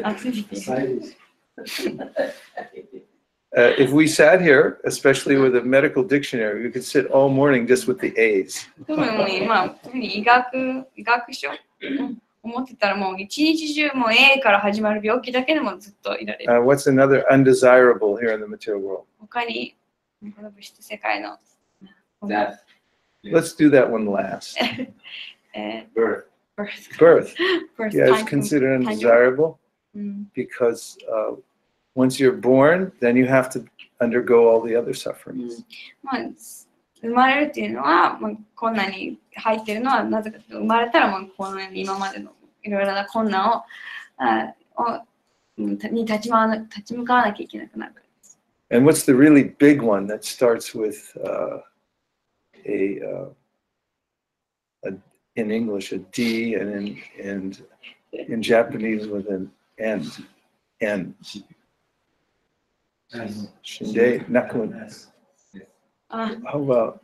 アシディティ。 Ascites. If we sat here, especially with a medical dictionary, we could sit all morning just with the A's. 特に特に医学書思ってたらもう一日中もう A から始まる病気だけでもずっといられる。 What's another undesirable here in the material world? 他にこの物質世界の Death. Let's do that one last. Birth. Birth. Birth Yeah, it's time. considered undesirable うん because once you're born, then you have to undergo all the other sufferings. まあ、生まれるっていうのは、まあ、困難に入っているのはなぜかというと、生まれたらもうこの今までのいろいろな困難に立ち向かわなきゃいけなくなるからです。And what's the really big one that starts with in English, a D, and in Japanese with an N. N. Shinde naku. あ How about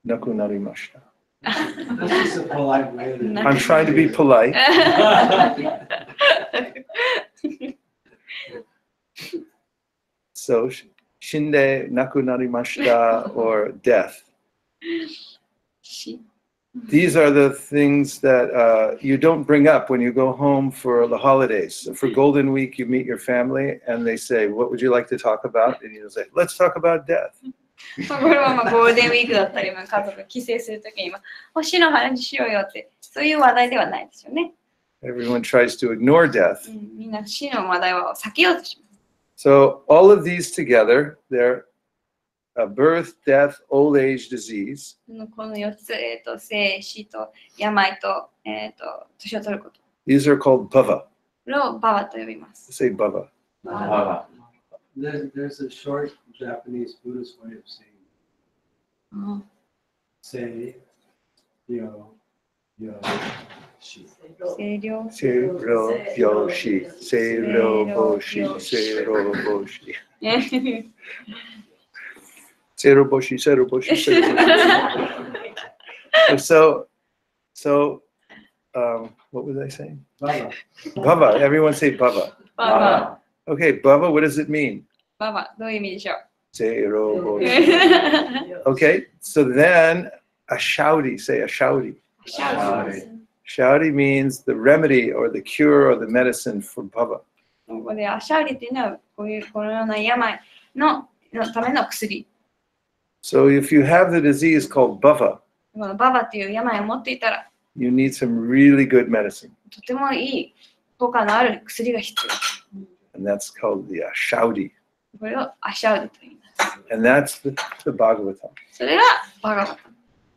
naku narimashita? That's just a polite way to. I'm trying to be polite. So shinde naku narimashita or death. し These are the things that you don't bring up when you go home for the holidays. So for Golden Week, you meet your family and they say, "What would you like to talk about?" And you say, "Let's talk about death." これはまあゴールデンウィークだったり、家族が帰省するときに星の話しようよって、そういう話題ではないですよね。 Everyone tries to ignore death. みんな死の話題は避けようとします。 So all of these together, they're birth, death, old age, disease. この4つ、生死と病と、年を取ること。 These are called bhava. これをババと呼びます。 Say bhava. There's a short Japanese Buddhist way of saying, あ say, yo, shi. 清涼 Seiro yoshi, seiro boshi, seiro boshi. Seiro boshi, seiro boshi, seiro boshi. So, what was I saying? Baba. Bhava. Everyone say bhava. ババ Okay, bhava, what does it mean? ババ、どういう意味でしょう Seiro boshi. Okay, so then a shouty, say a shouty. シャウです。 Shouty means the remedy or the cure or the medicine for bhava. ここでアシャウリっていうのはこのような病のための薬。 So if you have the disease called bhava, このババっていう病を持っていたら、 you need some really good medicine. とてもいい効果のある薬が必要。 And that's called the shouty. これをアシャウリと言います。 And that's the Bhagavatam. それがバガバタ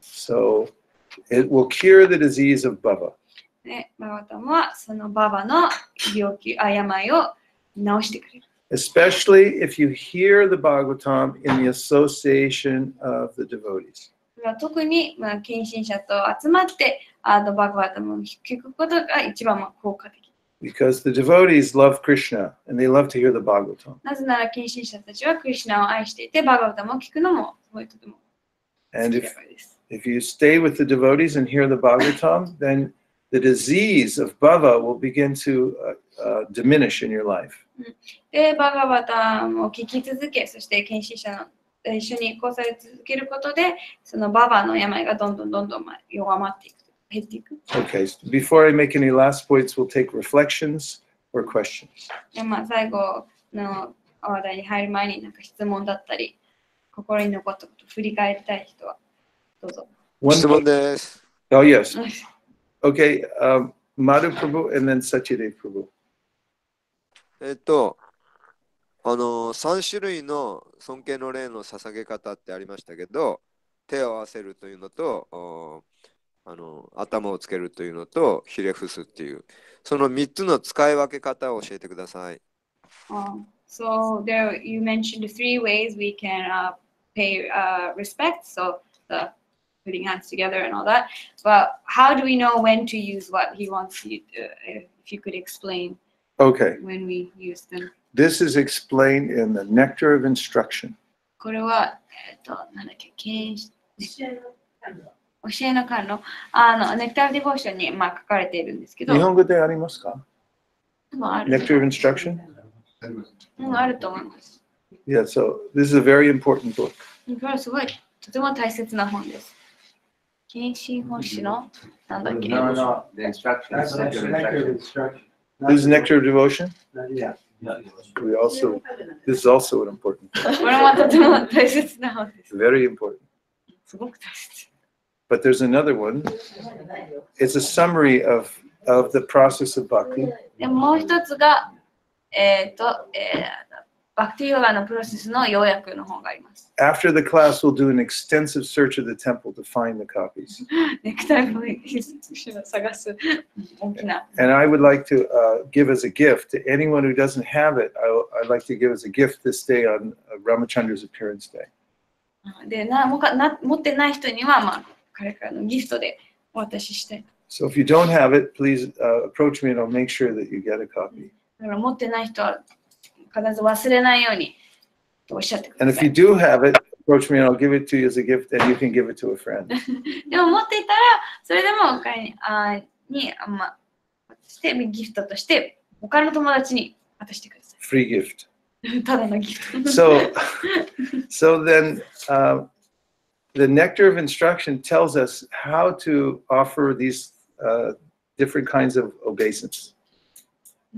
So it will cure the disease of bhava. ム。ね、バガバタムはそのババの病を治してくれる。 Especially if you hear the Bhagavatam in the association of the devotees. それは特に、献身者と集まってバガバタムを聞くことが一番効果的。 Because the devotees love Krishna and they love to hear the Bhagavatam. なぜなら献身者たちはクリシュナを愛していて、バガバタムを聞くのもすごいとても好 And きだからです。 if you stay with the devotees and hear the Bhagavatam, then the disease of bhava will begin to diminish in your life. で、バガバタムを聞き続け、そして献身者の一緒に交際を続けることで、そのババの病がどんどん弱まっていく。減っていく。Okay, before I make any last points, we'll take reflections or questions. で最後の話題に入る前になんか質問だったり、心に残ったことを振り返りたい人はどうぞ。質問です。Oh, yes. Okay, Madhu Prabhu and then Sachidev Prabhu. 3種類の尊敬の礼の捧げ方ってありましたけど、手を合わせるというのと、頭をつけるというのと、ひれ伏すっていう、その3つの使い分け方を教えてください。So there you mentioned 3 ways we can pay respect. So the putting hands together and all that. But how do we know when to use what he wants you to, if you could explain Okay, when we use them? this is explained in the Nectar of Instruction. これは、なんだっけ、教えの観論、ネクターディボーションに、書かれているんですけど、日本語でありますか？ある Nectar of Instruction? あると思います。Yeah, so this is a very important book. これはすごい、とても大切な本です。検診本誌の、なんだっけ。No, no, the instructions. That's nectar instruction. This is Nectar of Devotion. Yeah. This is also an important book. これもとても大切な本です。Very important. すごく大切。But there's another one. It's a summary of the process of bhakti. でもう一つが、バクティヨガのプロセスの要約の本があります。After the class, we'll do an extensive search of the temple to find the copies. ネクタイの探す大きな。And I would like to give as a gift to anyone who doesn't have it. I'd like to give as a gift this day on Ramachandra's appearance day. で持ってない人には、彼からのギフトでお渡ししたい。So if you don't have it, please approach me and I'll make sure that you get a copy. だから持ってない人は必ず忘れないようにおっしゃってく And だ if さ you い。do have it, approach me and I'll give it to you as a gift and you can give it to a friend. でも持っていたら、それでも彼に渡してギフトとして他の友達に渡してくださ Free gift. い。ただのギフト。So then the Nectar of Instruction tells us how to offer these different kinds of obeisance,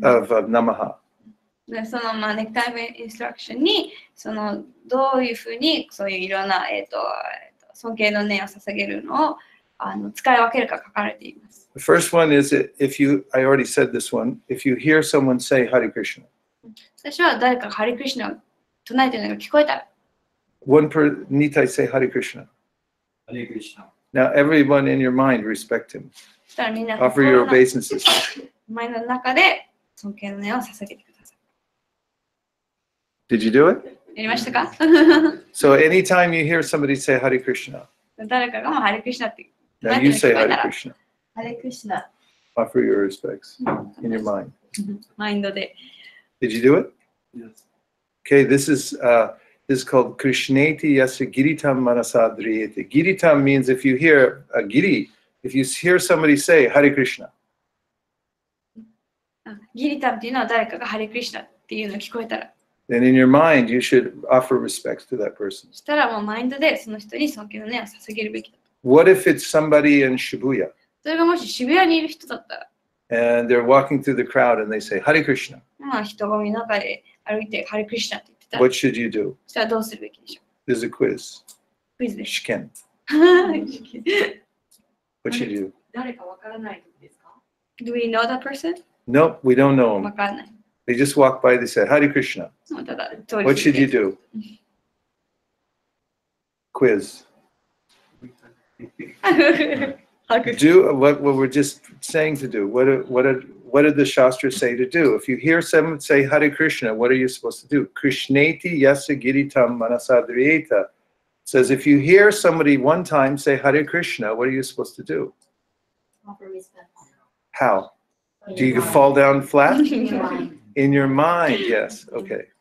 of namaha. でそのネクタイインストラクションにどういうふうにそういういろんな、尊敬の念を捧げるのを使い分けるか書かれています。The first one is that I already said this one, if you hear someone say Hare Krishna. 最初は誰かがハリクリシュナを唱えているのが聞こえたら。One per Nitai say Hare Krishna. Hare Krishna. Now everyone in your mind respect him. そしたらみんな Offer your obeisances. 前の中で尊敬の念を捧げてください。Did you do it? やりましたか？ So anytime you hear somebody say Hare Krishna, 誰かがもうハリクリシュナって唱 now えて you るの聞 say こえた Hare ら。 Krishna. ハリクリシュナ。 Offer your respects in your mind. マインドで。Did you do it? Yes. Okay, this is called Krishneti Yasa Giritam Manasadriyete. Giritam means if you hear a giri, if you hear somebody say Hare Krishna. ギリタンっていうのは誰かがハリクリシュナっていうのを聞こえたら。Then in your mind, you should offer respects to that person. そしたらもうマインドでその人に尊敬の念を捧げるべきだと。What if it's somebody in Shibuya それがもし渋谷にいる人だったら、 and they're walking through the crowd and they say Hare Krishna? 人混みの中で歩いてハリクリシュナって言ってたら、 What should you do? そしたらどうするべきでしょ There's a quiz. う。クイズです。 Shiken. What should you do? 誰かわからない時ですか？ Do we know that person? Nope, we don't know わ them. かんない。 They just walk by, they say Hare Krishna. もうただ通り What should you do? Quiz. Do what we're just saying to do. What did the Shastras say to do? If you hear someone say Hare Krishna, what are you supposed to do? Krishneti yasa giritam manasadriyeta says if you hear somebody one time say Hare Krishna, what are you supposed to do? Offer respect. How? Do you fall down flat? In your mind, yes. Okay.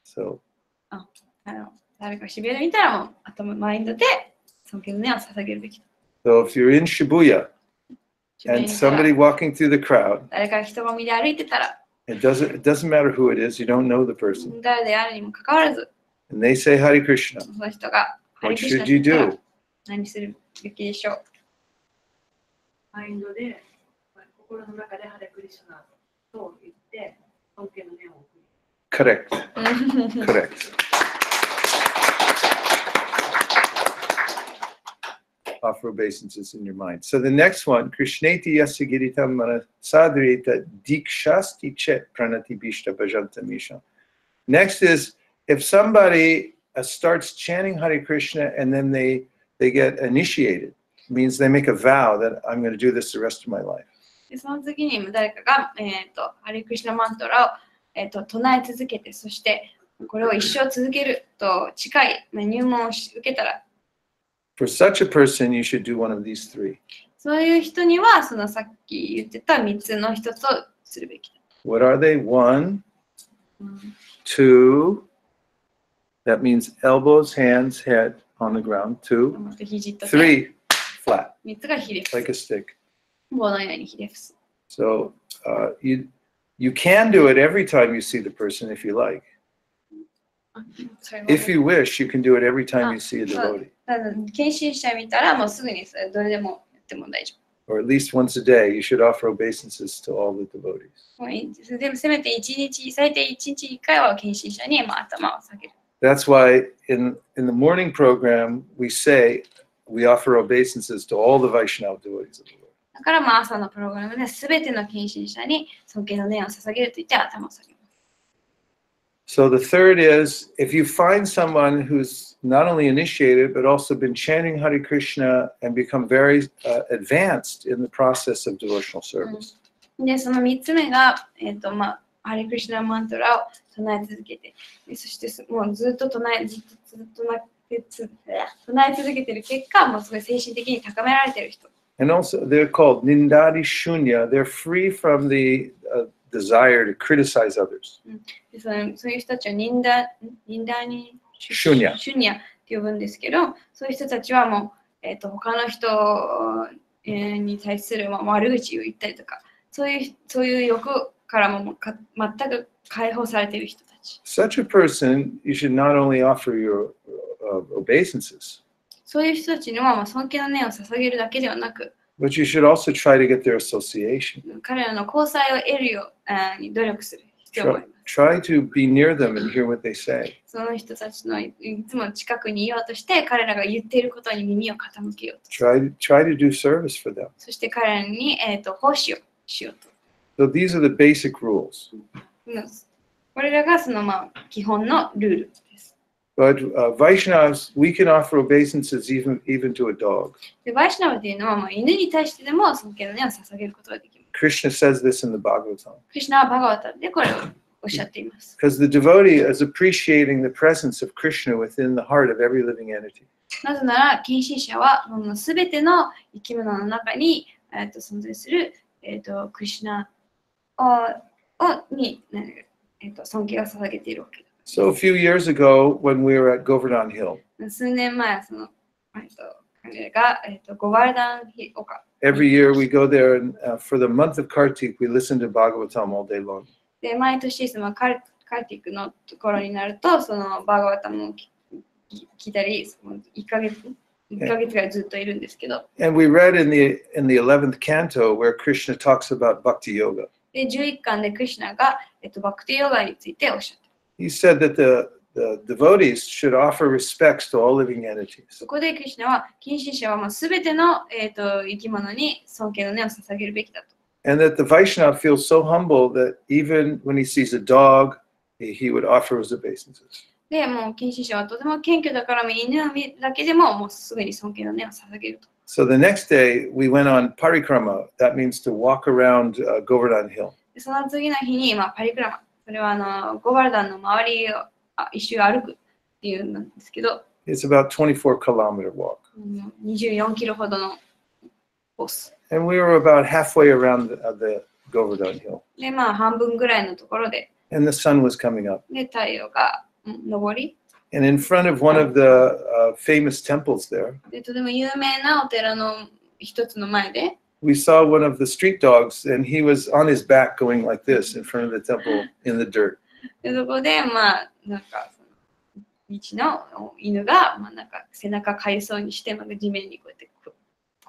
So 誰か渋谷にいたらもう頭マインドで尊敬の念を捧げるべきだ。So if you're in Shibuya 渋谷 and にいたら somebody walking through the crowd, 誰かが人混みで歩いてたら、 it doesn't matter who it is, you don't know the person, 誰であるにもかかわらず、 and they say Hare Krishna, その人がハリ what クリシュナ should って you 言ったら do? 何するべきでしょう。マインドで、心の中でハレクリシュナと言って、尊敬の念を送る。Correct. Correct. Offer obeisances in your mind. So the next one, Krishneti yasagiritam manasadrita dikshasti chet pranati bishta bhajanta misha. Next is if somebody starts chanting Hare Krishna and then they get initiated, it means they make a vow that I'm going to do this the rest of my life. でその次に誰かが、ハレクリシュナマントラを、唱え続けて、そしてこれを一生続けると近い、入門を受けたら、For such a person, you should do one of these three. そういう人にはそのさっき言ってた3つの一つをするべきだ。What are they? 1, 2, that means elbows, hands, head on the ground. 2, 肘と手、 3, flat, 3つがひれ伏す。 like a stick. 棒のようにひれ伏す。So you can do it every time you see the person if you like. If you wish, you can do it every time you see a devotee. 献身者見たらもうすぐにそれどれでもやっても大丈 Or at least once a day, you should offer obeisances to all the devotees. 夫。もういいですでもせめて最低1日1回は献身者に頭を下げる。That's why in the morning program, we say we offer obeisances to all the Vaishnava devotees of the world. だから朝のプログラムで全ての献身者に尊敬の念を捧げると言って頭を下げます。So the third is, if you find someone who's not only initiated, but also been chanting Hare Krishna and become very advanced in the process of devotional service. で、その3つ目が、ハレクリシュナマントラを唱え続けて、そしてもうずっと唱え続けている結果、もうすごい精神的に高められている人。And also, they're called Nindadi Shunya. They're free from the desire to criticize others. でそういう人たちをニンダにシュニャって呼ぶんですけど、そういう人たちはもう、他の人に対する悪口を言ったりとか、そういう欲からも全く解放されている人たち。Such a person, you should not only offer your obeisances, そういう人たちには尊敬の念を捧げるだけではなく、but you should also try to get their association. 彼らの交際を得るように努力する必要があります。Try to be near them and hear what they say. その人たちのいつも近くにいようとして、彼らが言っていることに耳を傾けようと。Try to do service for them. そして彼らに、奉仕をしようと。So these are the basic rules. これらがその基本のルールです。But Vaishnavas, we can offer obeisances even to a dog. でバイシュナブというのは犬に対してでも尊敬の念を捧げることができます。Krishna says this in the Bhagavatam. クリシュナはバガワタでこれをおっしゃっています。Because the devotee is appreciating the presence of Krishna within the heart of every living entity. なぜなら、献身者はすべての生き物の中に存在するクリシュナに尊敬を捧げているわけだ。So a few years ago, when we were at Govardhan Hill, 数年前、彼がゴバルダンヒ丘。every year we go there, and for the month of Kartik, we listen to Bhagavatam all day long. で、毎年そのカルティックのところになると、そのバーガワタムを聞いたり、1ヶ月ぐらいずっといるんですけど。And we read in the 11th canto where Krishna talks about bhakti yoga. で、11巻でクリシュナがバクティヨガについておっしゃって。He said that the devotees should offer respects to all living entities. そこでクリシュナは、献身者はすべての生き物に尊敬の念を捧げるべきだと。And that the Vaishnava feels so humble that even when he sees a dog, he would offer his obeisances. で、もう献身者はとても謙虚だから犬を見るだけでももうすぐに尊敬の念を捧げると。So the next day we went on parikrama. That means to walk around Govardhan Hill. でその次の日に、パリクラマ、それはゴバルダンの周りを一周歩くっていうんですけど、It's about 24-kilometer walk. 24キロほどのコース。And we were about halfway around the Govardhan Hill. で、半分ぐらいのところで、 And the sun was coming up. で太陽が昇り、 And in front of one of the famous temples there, でとても有名なお寺の一つの前で、 we saw one of the street dogs, and he was on his back going like this in front of the temple in the dirt. でそこで、道の犬が、背中かゆそうにして、地面にこうやってこ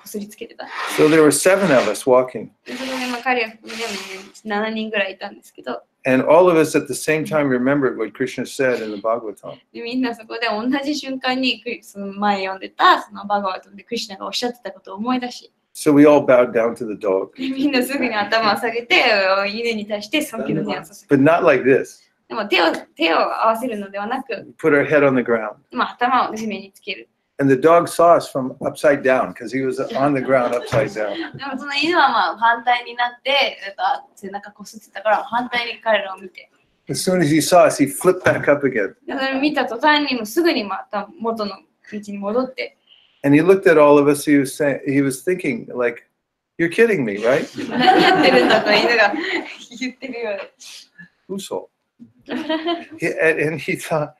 すりつけてた。 So there were 7 of us walking, でそこで彼は含めて7人ぐらいいたんですけど、 and all of us at the same time remembered what Krishna said in the Bhagavatam. でみんなそこで同じ瞬間にその前読んでたそのバガワトでクリシュナがおっしゃってたことを思い出し、 So we all bowed down to the dog, でみんなすぐに頭を下げて犬に対して尊敬の念を捧げ but not like this. でも手を合わせるのではなく、 We put our head on the ground. 頭を地面につける。 And the dog saw us from upside down because he was on the ground upside down. でもその犬はまあ反対になって背中こすってたから反対に彼らを見て、 As soon as he saw us, he flipped back up again. でそれを見た途端にもうすぐにまた元の道に戻って、 And he looked at all of us. He was thinking, like, "You're kidding me, right?" 何やってるんだと犬が言ってるようで。 Uso. And he thought,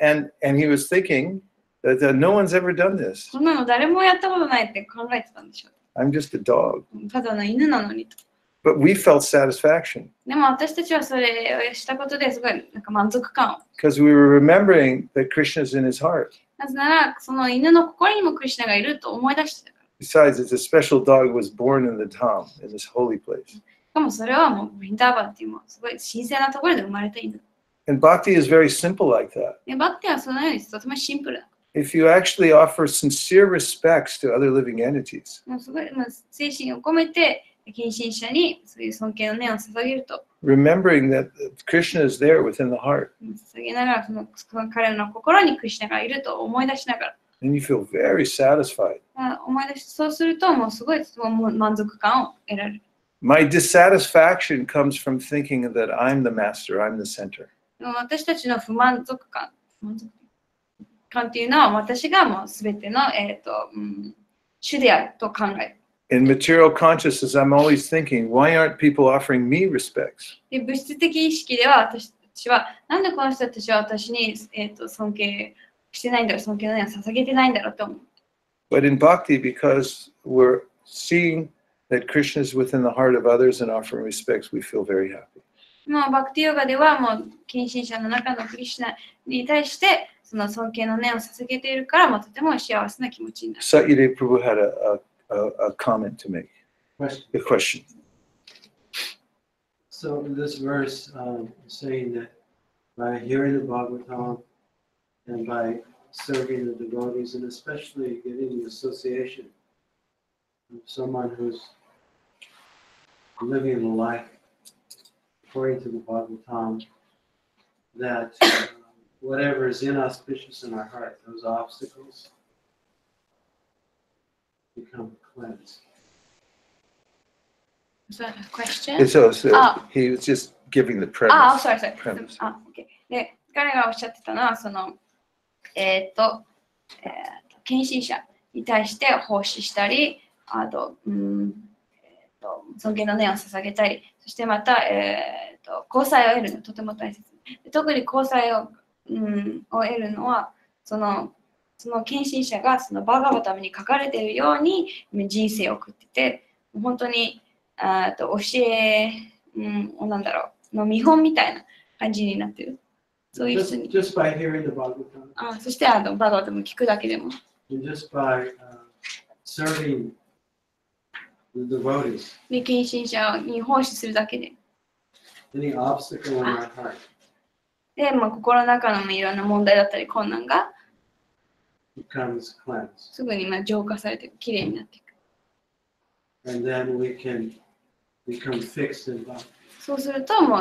and he was thinking that no one's ever done this. そんなの誰もやったことないって考えてたんでしょ I'm just a dog. う。ただの犬なのにと。 But we felt satisfaction でも私たちはそれをしたことですごいなんか満足感を。 because we were remembering that Krishna's in his heart. なぜならその犬の心にもクリシュナがいると思い出してたから。 Besides, it's a special dog was born in the Dham, in this holy place. しかもそれはもうブリンダーバンっていうもうすごい神聖なところで生まれた犬。 And bhakti is very simple like that. でバッティはそのようにとてもシンプルだ。 If you actually offer sincere respects to other living entities, もうすごい、精神を込めて近親者にそういう尊敬の念を捧げると、 remembering that Krishna is there within the heart, 捧げながらその彼らの心にクリシュナがいると思い出しながら、 and you feel very satisfied. 思い出しそうするともうすごい満足感を得られる。 My dissatisfaction comes from thinking that I'm the master, I'm the center. でも私たちの不満足感っていうのは私がもうすべての、主であると考える。 In material consciousness, I'm always thinking, why aren't people offering me respects? で物質的意識では私たちはなんでこの人たちは私に、尊敬してないんだろう、尊敬の念を捧げてないんだろうと思う。 But in bhakti, because we're seeing that Krishna is within the heart of others and offering respects, we feel very happy. もうバクティヨガではもう近親者の中のクリシュナに対してその尊敬の念を捧げているからもうとても幸せな気持ちになる。 Satyadev Prabhu had a comment to make, a question. So in this verse, saying that by hearing the Bhagavatam and by serving the devotees, and especially getting the association of someone who's living a life according to the Bhagavatam, that whatever is inauspicious in our heart, those obstacles, become cleansed. Is that a question? So Ah. he was just giving the あ、 premise. sorry. premise. OK。で、彼がおっしゃってたのは、その、近親者に対して奉仕したり、あと、尊敬の念を捧げたり、そしてまた、交際を得るのはとても大切。特に交際を得るのは、その近親者がそのバーガバタムに書かれているように人生を送ってて、本当に教え、なんだろう、の見本みたいな感じになってる。そういう人に。Just by hearing the Bhagavatam. そしてバーガバタム聞くだけでも。And just by serving the devotees. で、近親者に奉仕するだけで。Any obstacle in our heart で、心の中のいろんな問題だったり困難が becomes cleansed. すぐに浄化されてきれいになっていく。And then we can become fixed in bhakti. そうするともう、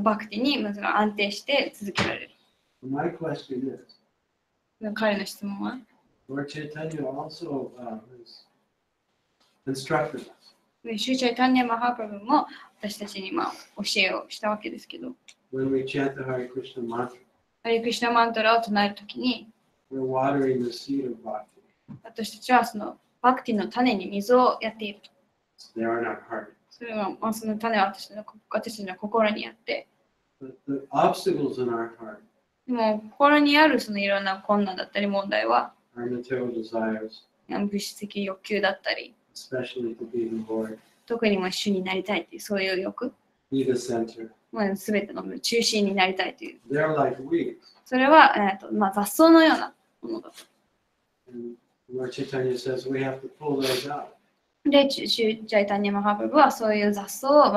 バクティにまずは安定して続けられる。My question is, 彼の質問は Lord Chaitanya also has instructed us. シューチャイタンニャ・マハプラブも私たちに教えをしたわけですけど、 When we chant the Hare Krishna mantra, ハリクリシュナマントラを唱えるときに、 we're watering the seed of bhakti. 私たちはそのバクティの種に水をやっている。 They are in our heart. それは、その種は私たちの心にあって、 But the obstacles in our heart でも心にあるそのいろんな困難だったり問題は、 are material desires, 物質的欲求だったり、 especially to be the Lord, 特に主になりたいというそういう欲、 be the center. すべての中心になりたいという。 They're like weeds. それは、雑草のようなものだと。 And Lord Chaitanya says we have to pull those out. で、シュチャイタニアマハプラブはそういう雑草を、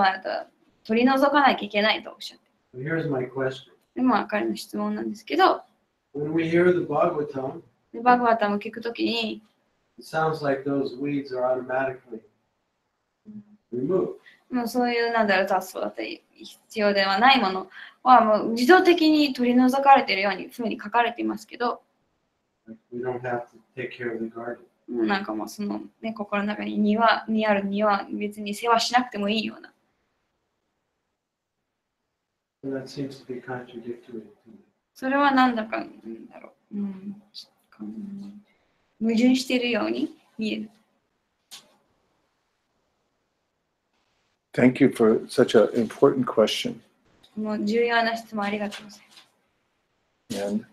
取り除かなきゃいけないとおっしゃって。But here's my question. で、彼の質問なんですけど、When we hear the Bhagavatam, でバグワタムを聞くときに、it sounds like those weeds are automatically removed. もうそういう雑草だったり必要ではないものはもう自動的に取り除かれているようにふうに書かれていますけど、We don't have to take care of the garden. なんかもうそのね、心の中に庭にある庭別に世話しなくてもいいような。So that seems to be contradictory to me. それはなんだか、矛盾しているように見える。Thank you for such an important question. もう重要な質問ありがとうございます。And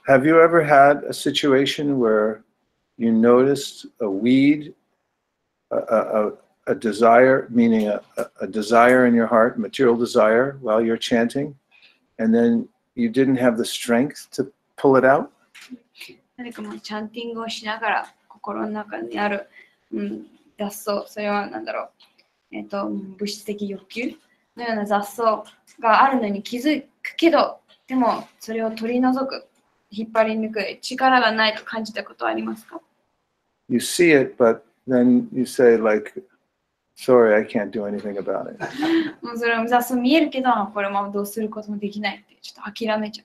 have you ever had a situation where you noticed a weed, a desire, meaning a desire in your heart, material desire, while you're chanting, and then you didn't have the strength to pull it out? 何かもうチャンティングをしながら心の中にある、雑草、それは物質的欲求のような雑草があるのに気づくけど、でもそれを取り除く、引っ張り抜く力がないと感じたことはありますか？ You see it, but then you say like, sorry, I can't do anything about it. もうそれは雑草見えるけど、これもどうすることもできないってちょっと諦めちゃ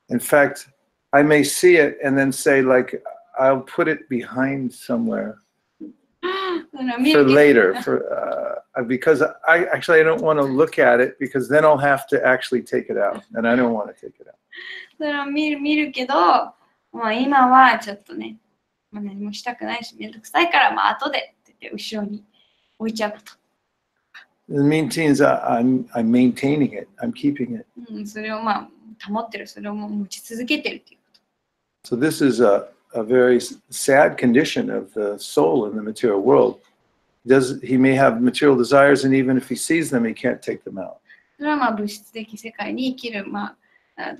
う。In fact, I may see it and then say like, I'll put it behind somewhere for later, because I don't want to look at it because then I'll have to actually take it out, and I don't want to take it out. それを見るけど、今はちょっとね、何もしたくないし、めんどくさいから、後でって言って後ろに置いちゃうこと。It means I'm maintaining it, I'm keeping it. それを保ってる、それを持ち続けてるっていうこと。So this is a very sad condition of the soul in the material world. He may have material desires, and even if he sees them, he can't take them out. それは物質的世界に生きる、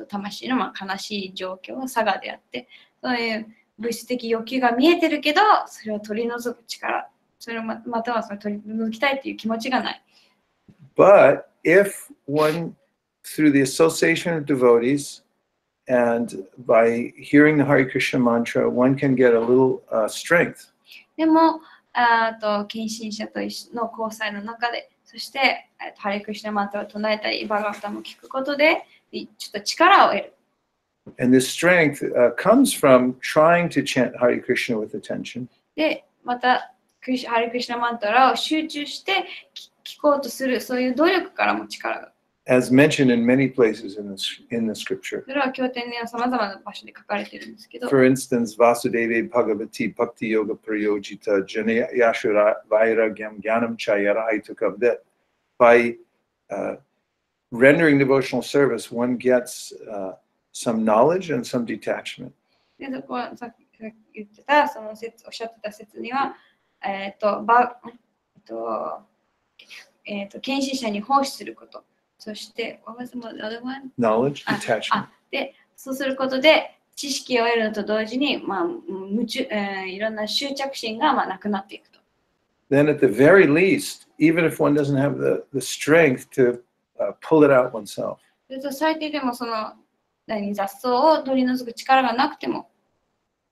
魂の悲しい状況、差がであって、そういう物質的欲求が見えてるけど、それを取り除く力、それをまたはそれを取り除きたいという気持ちがない。But if one, through the association of devotees and by hearing the Hare Krishna mantra, one can get a little strength. でも、献身者との交際の中で、そして、ハレクリシュナマントラを唱えたり、バガバタも聞くことで、ちょっと力を得る。And this strength comes from trying to chant Hare Krishna with attention. で、また、ハレクリシュナマントラを集中して聞こうとする、そういう努力からも力が。As mentioned in many places in the scripture. それは経典には様々な場所で書かれているんですけど。For instance, Vasudeve Bhagavati Bhakti Yoga Prayojita Jana Yashura Vairagyam Gyanam Chayara Aituka, that by rendering devotional service, one gets some knowledge and some detachment. で、そこはさっき言ってた、そのおっしゃってた説には、献身者に奉仕すること。そして、knowledge, detachment. で、そうすることで知識を得るのと同時に、いろんな執着心がなくなっていくと。Then at the very least, even if one doesn't have the strength to pull it out oneself. それと最低でもその雑草を取り除く力がなくても。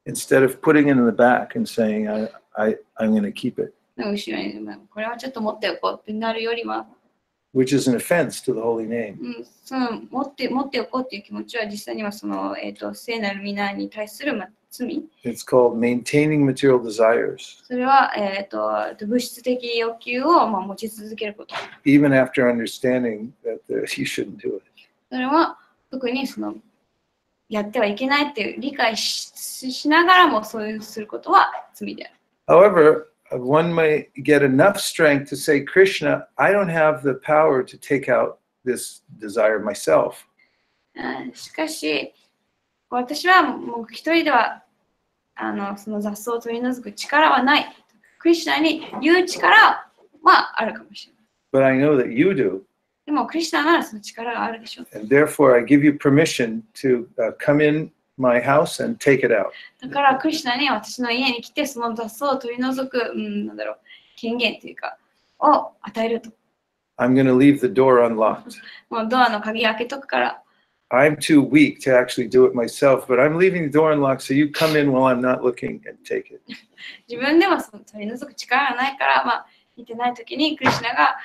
Instead of putting it in the back and saying, I'm going to keep it. 後ろに、これはちょっと持っておこうってなるよりは。Which is an offense to the holy name. その持っておこうという気持ちは実際にはその聖なる皆に対する罪。It's called maintaining material desires. それは物質的欲求を持ち続けること。Even after understanding that you shouldn't do it. それは特にそのやってはいけないっていう理解しながらもそういうすることは罪である。However, one may get enough strength to say, Krishna, I don't have the power to take out this desire myself. しかし、私はもう一人ではその雑草を取り除く力はない。クリシュナに言う力はあるかもしれない。But I know that you do. でも、クリシュナならその力があるでしょう。And therefore, I give you permission to come in my house and take it out. だからクリシュナに私の家に来てその雑草を取り除く、なんだろう、権限というかを与えると。I'm going to leave the door unlocked. もうドアの鍵開けとくから。I'm too weak to actually do it myself, but I'm leaving the door unlocked so you come in while I'm not looking and take it. 自分ではその取り除く力がないから、まあ、見てないときにクリシュナが、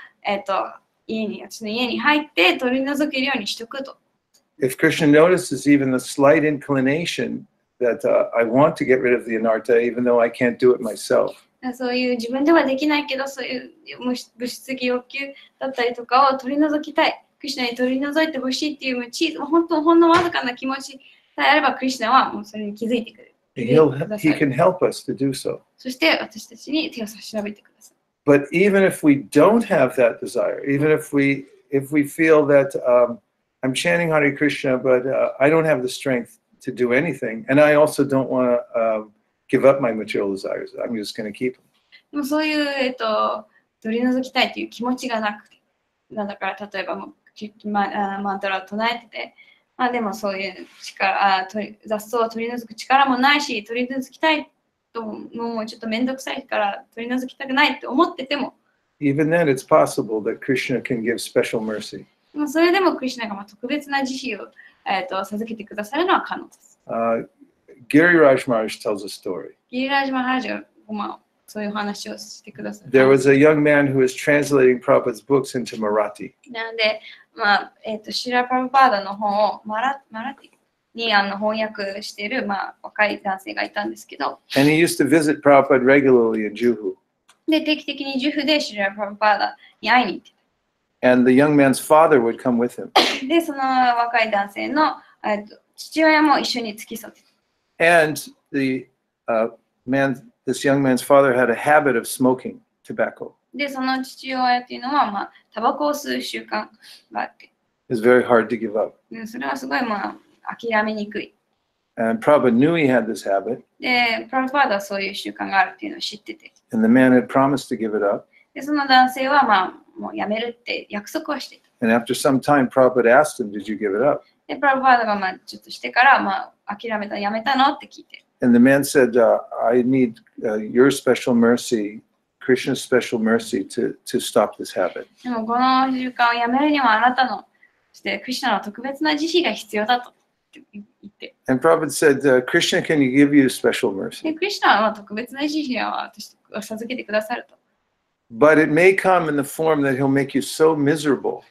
私の家に入って取り除けるようにしとくと。If Krishna notices even the slight inclination that I want to get rid of the anartha, even though I can't do it myself, そういう自分ではできないけど、そういう物質的欲求だったりとかを取り除きたい。クリシュナに取り除いてほしいっていう本当ほんのわずかな気持ちさえあれば、クリシュナはもうそれに気づいてくれる。he can help us to do so. そして私たちに手を差し伸べてください。But even if we don't have that desire, even if we feel that I'm chanting Hare Krishna, but I don't have the strength to do anything, and I also don't want to give up my material desires, I'm just going to keep them. でもそういう、取り除きたいという気持ちがなくて、だから例えばもうマントラを唱えてて、でもそういう雑草を取り除く力もないし、取り除きたいともうちょっとめんどくさいから取り除きたくないって思ってても、Even then, it's possible that Krishna can give special mercy. でもそれでもクリシュナが特別な慈悲を、授けてくださるのは可能です。Giriraj Maharaj tells a story. ギリラージマハラジがそういう話をしてくださる。There was a young man who was translating Prabhupada's books into Marathi. なので、シラ・プラブパーダの本をマラティに翻訳している、若い男性がいたんですけど、And he used to visit Prabhupada regularly in Juhu. で、定期的にジュフでシラ・プラブパーダに会いに行ってた。And the young man's father would come with him. で、その若い男性の父親も一緒に付き添ってた。And this young man's father had a habit of smoking tobacco. で、その父親っていうのは、タバコを吸う習慣があって、It's very hard to give up. それはすごい、諦めにくい。And Prabhupada knew he had this habit. で、プラブパーダはそういう習慣があるっていうのを知ってて。And the man had promised to give it up. で、その男性は、もうやめるって約束はしていた。And after some time, Prabhupada asked him, Did you give it up? で、プラブパーダがちょっとしてから、諦めた、やめたのって聞いて。And the man said, I need your special mercy, Krishna's special mercy to stop this habit. でもこの習慣をやめるにはあなたのクリシュナの特別な慈悲が必要だと言って。And Prabhupada said, Krishna, can you give you special mercy? で、クリシュナは特別な慈悲を私を授けてくださると。But it may come in the form that he'll make you so miserable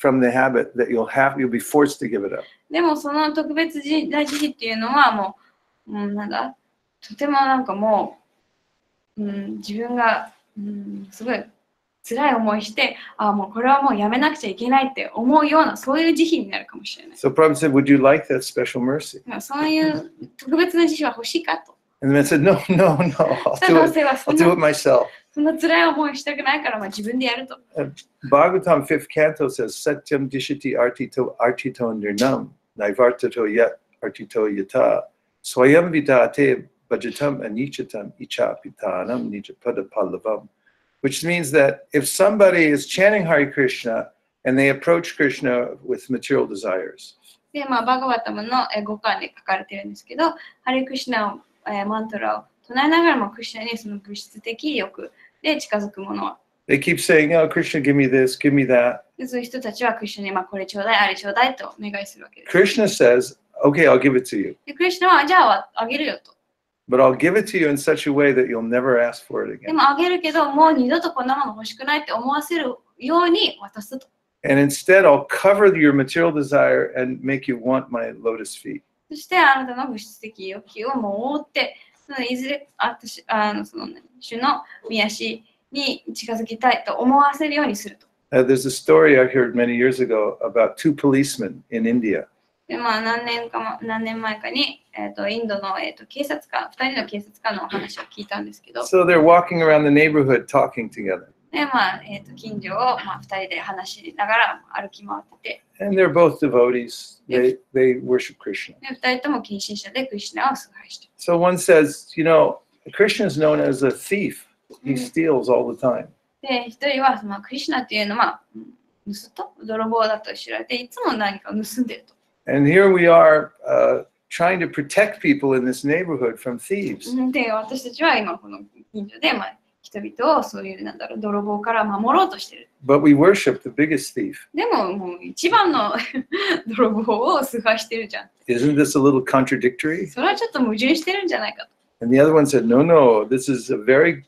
from the habit that you'll be forced to give it up. でもその特別な慈悲っていうのはもうとてももう、自分が、すごい辛い思いして、もうこれはもうやめなくちゃいけないって思うような、そういう慈悲になるかもしれない。So Prabhupada said, Would you like that special mercy? そういう特別な慈悲は欲しいかと。And the man said, No, I'll do it myself. そんな辛い思いしたくないから、自分でやると。Bhagavatam 5th canto says, Satyam dishiti artito nirnam, naivartato yat artito yata, swayam vidate bhajatam anichatam ichapitanam nijapada pallavam. Which means that if somebody is chanting Hare Krishna and they approach Krishna with material desires, で、バガバタムの5巻で書かれているんですけど、ハレクシュナを、マントラを唱えながらもクリシュナにその物質的欲で近づくものは。they keep saying, Oh, Krishna, give me this, give me that. でそういう人たちはクリシュナにこれちょうだい、あれちょうだいとお願いするわけです。Krishna says, Okay, I'll give it to you. でクリシュナはじゃああげるよと。But I'll give it to you in such a way that you'll never ask for it で again. もあげるけど、もう二度とこんなもの欲しくないって思わせるように渡すと。And instead, I'll cover your material desire and make you want my lotus feet. そしてあなたの物質的欲求をもう覆って、いずれその主の御足に近づきたいと思わせるようにすると。There's a story I heard many years ago about two policemen in India. で何年前かに、インドの、警察官、2人の警察官のお話を聞いたんですけど、So they're walking around the neighborhood talking together. で近所を、2人で話しながら歩き回ってて、And they're both devotees. They worship Krishna. で2人とも近親者でクリシュナを崇拝している。So one says, Krishna is known as a thief. He steals all the time. で、一人はクリシュナっていうのは、泥棒だと知られて、いつも何かを盗んでいると。And here we are trying to protect people in this neighborhood from thieves. で、私たちは今この近所で、人々をそういう泥棒から守ろうとしてる。But we worship the biggest thief. でも、もう一番の泥棒を崇拝してるじゃん。Isn't this a little contradictory? それはちょっと矛盾してるんじゃないかと。And the other one said, no, no, this is a very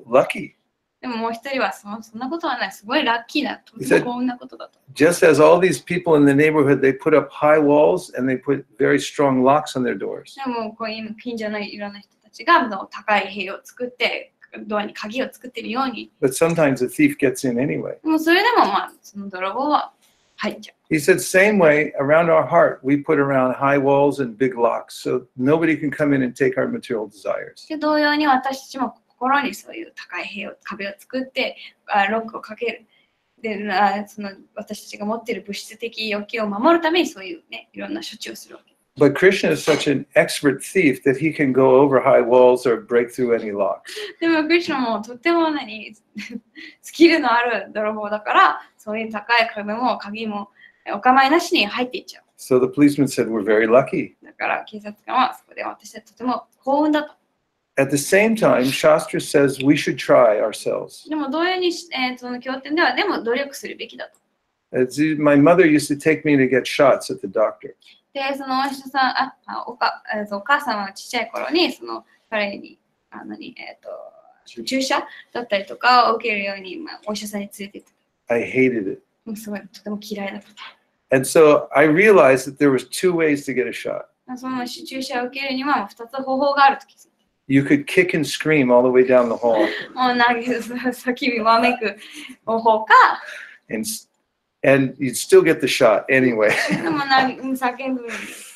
lucky. でももう一人はそんなことはない。すごいラッキーな、とても幸運なことだと。Just as all these people in the neighborhood, they put up high walls and they put very strong locks on their doors. でもこういう近所のいろんな人たちが高い塀を作って、ドアに鍵を作っているように。But sometimes the thief gets in anyway. でもそれでもその泥棒は入っちゃう。He said, same way, around our heart, we put around high walls and big locks so nobody can come in and take our material desires. で同様に私たちも心にそういう高い壁を作ってロックをかける。で、その私たちが持っている物質的欲求を守るためにそういうね、いろんな処置をするわけ。But Krishna is such an expert thief that he can go over high walls or break through any locks. でもクリシュナもとってもスキルのある泥棒だから、そういう高い壁も鍵もお構いなしに入っていっちゃう。So the policeman said, we're very lucky. だから警察官はそこで私たちとても幸運だと。At the same time, Shastra says we should try ourselves. でも同様に、その経典ではでも努力するべきだと。My mother used to take me to get shots at the doctor. で、そのお医者さん、お母さんはちっちゃい頃に、その彼に注射だったりとかを受けるように、お医者さんに連れて行ってた。I hated it. もうすごいとても嫌いだった。And so I realized that there was two ways to get a shot. その注射を受けるには2つ方法があると気づいた。You could kick and scream all the way down the hall. もう叫びわめく方法か。And you'd still get the shot anyway. でも叫ぶ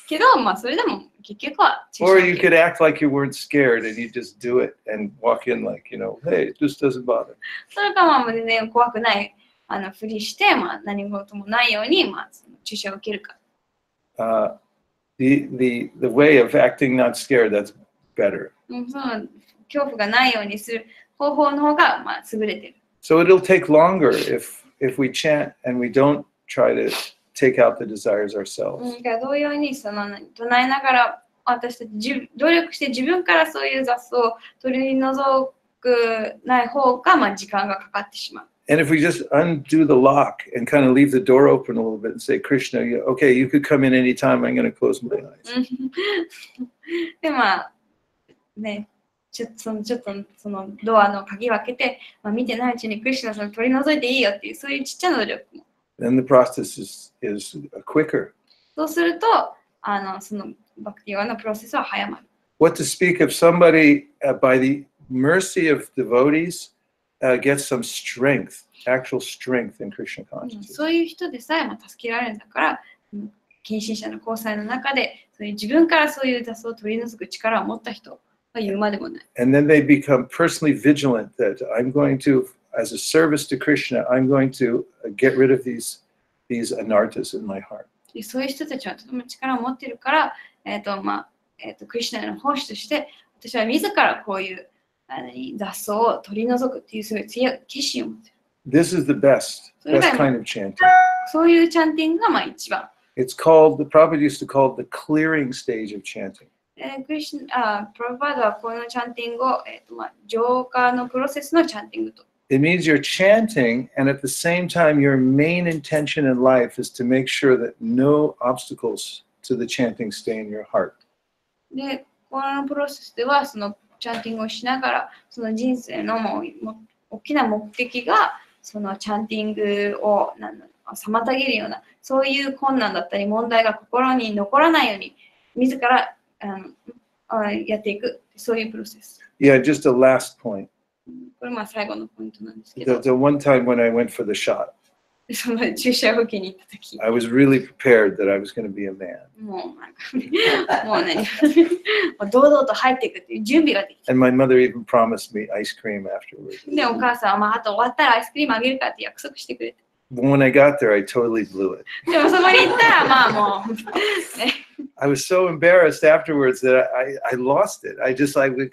けど、それでも結局は注射を Or 受 you け could る。act like you weren't scared and you just do it and walk in like, hey, this doesn't bother. それか全然怖くないふりして、何事もないように、その注射を受けるか。The way of acting not scared, that's better. その恐怖がないようにする方法の方が優れてる。So it'll take longer if we chant and we don't try to take out the desires ourselves. 同様に唱えながら私たち努力して自分からそういう雑草を取り除くない方が時間がかかってしまう。And if we just undo the lock and kind of leave the door open a little bit and say, Krishna, okay, you could come in anytime, I'm going to close my eyes. でね、ちょっとそのドアの鍵を開けて、見てないうちにクリシュナさん取り除いていいよっていうそういうちっちゃな努力も。Then the process is quicker. そうするとそのバクティワのプロセスは早まる。What to speak of somebody by the mercy of devotees gets some strength, actual strength in Krishna consciousness. そういう人でさえも助けられるんだから、献身者の交際の中でそういう自分からそういう雑草を取り除く力を持った人は言うまでもない。And then they become personally vigilant that I'm going to, as a service to Krishna, I'm going to get rid of these anarthas in my heart. そういう人たちはとても力を持っているから、クリシュナへの奉仕として私は自らこういう雑草を取り除くっていうすごい強い決心を持っている。This is the best kind of chanting. そういうチャンティングが一番。It's called, the Prabhupada used to call it the clearing stage of chanting. プラバードはこのチャンティングを、浄化のプロセスのチャンティングと。It means you're chanting, and at the same time, your main intention in life is to make sure that no obstacles to the chanting stay in your heart. で、このプロセスでは、そのチャンティングをしながら、その人生の大きな目的が、そのチャンティングを妨げるような、そういう困難だったり、問題が心に残らないように、自らやっていく、そういうプロセス。Yeah, just a last point. これ最後のポイントなんですけど。The one time when I went for the shot, その注射を受けに行ったとき。I was really prepared that I was going to be a man. もうね、堂々と入っていくっていう準備ができた。And my mother even promised me ice cream afterwards. で、お母さんは、あと終わったらアイスクリームあげるからって約束してくれて。But when I got there, I totally blew it. でもそこに行ったら、もう、ね。I was so embarrassed afterwards that I lost it. I just like, で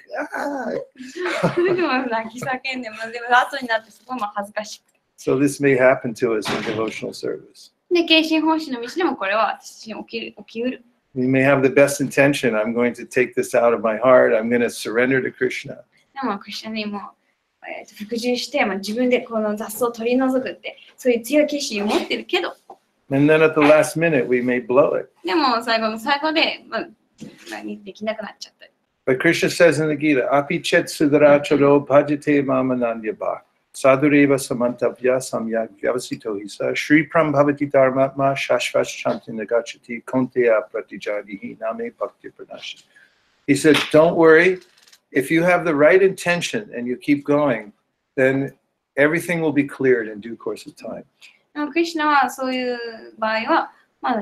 も泣き叫んでも、でも後になってすごい恥ずかしくて。So this may happen to us in devotional service. で、献身奉仕の道でもこれは私に起きうる。We may have the best intention. I'm going to take this out of my heart. I'm going to surrender to Krishna. でもクリスチャンにも、服従して、自分でこの雑草を取り除くって、そういう強い決心を持ってるけど、And then at the last minute, we may blow it. でも最後の最後で、できなくなっちゃったり。But Krishna says in the Gita, Api chet sudaracharo bhajate mamanandya bhak. Sadhureva samantavya samyak vyavasito hisa. Shri prambhavati dharmatma shashvas shanti nagachati konteya pratijadihi name bhakti pranashi. He said, don't worry. If you have the right intention and you keep going, then everything will be cleared in due course of time. クリスナはそういう場合は、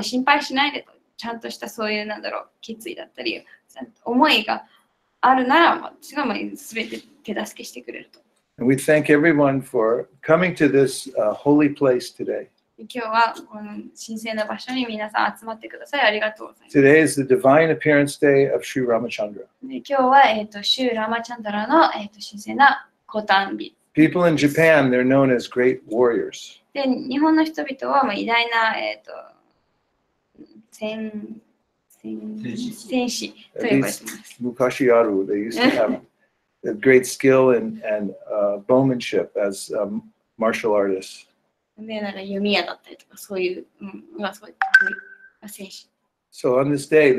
心配しないでと、ちゃんとしたそういう決意だったり、思いがあるなら、私が全て手助けしてくれると。And we thank everyone for coming to this holy place today. 今日はこの神聖な場所に皆さん集まってください。ありがとうございます。Today is the divine appearance day of Sri Ramachandra. 今日は、シュー・ラマチャンダラの、神聖な降誕日。People in Japan, they're known as great warriors. で、日本の人々は、偉大な、戦士と呼ばれています。Mukashi Aru, they used to have a great skill and bowmanship as martial artists. で、弓矢だったりとか、そういうのがすごい得意な戦士。So on this day,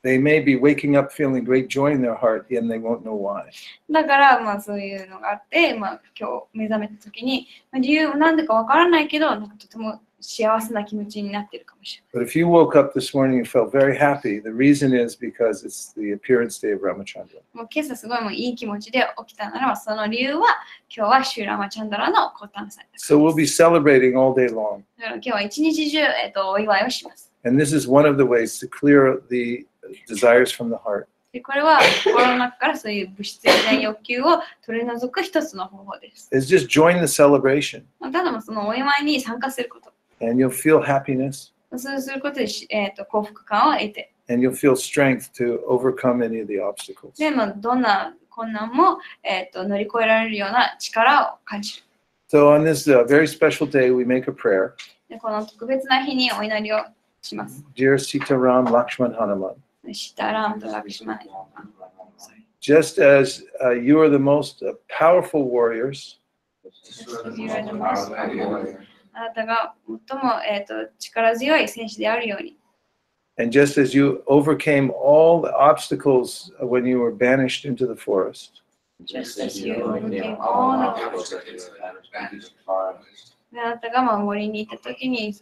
they may be waking up feeling great joy in their heart, and they won't know why. だから、そういうのがあって、今日目覚めた時に、理由なんでかわからないけど、とても幸せな気持ちになっているかもしれない。But if you woke up this morning and felt very happy, the reason is because it's the appearance day of Ramachandra. もう今朝すごいいい気持ちで起きたならば、その理由は今日はシューラマチャンダラの降誕祭です。So we'll be celebrating all day long. だから今日は一日中、お祝いをします。And this is one of the ways to clear the desires from the heart. でこれは心の中からそういう物質的な欲求を取り除く一つの方法です。Is just join the celebration. ただそのお祝いに参加すること。And you'll feel happiness. そうすることで、幸福感を得て。And you'll feel strength to overcome any of the obstacles. でどんな困難も、乗り越えられるような力を感じる。So on this very special day, we make a prayer. でこの特別な日にお祈りをします。Dear Sitaram Lakshman Hanuman. シタラムとラクシマン。Just as you are the most powerful warriors, あなたが最も、力強い戦士であるように。and just as you overcame all the obstacles when you were banished into the forest, Just as you overcame all the obstacles. あなたが森にいたときに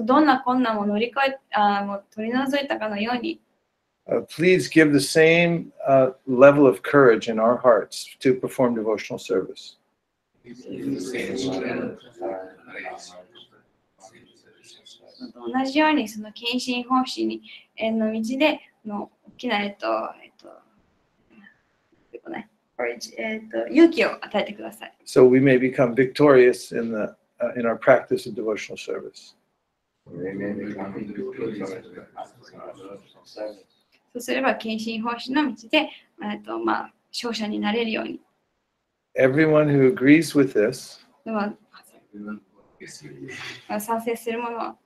どんな困難も乗り越えもう取り除いたかのように。please give the same level of courage in our hearts to perform devotional service. 同じようにその献身奉仕にの道での大きな勇気を与えてください。So we may become victorious in our practice of devotional service. そうすれば献身奉仕の道で勝者になれるように。Everyone who agrees with this, でも賛成するものは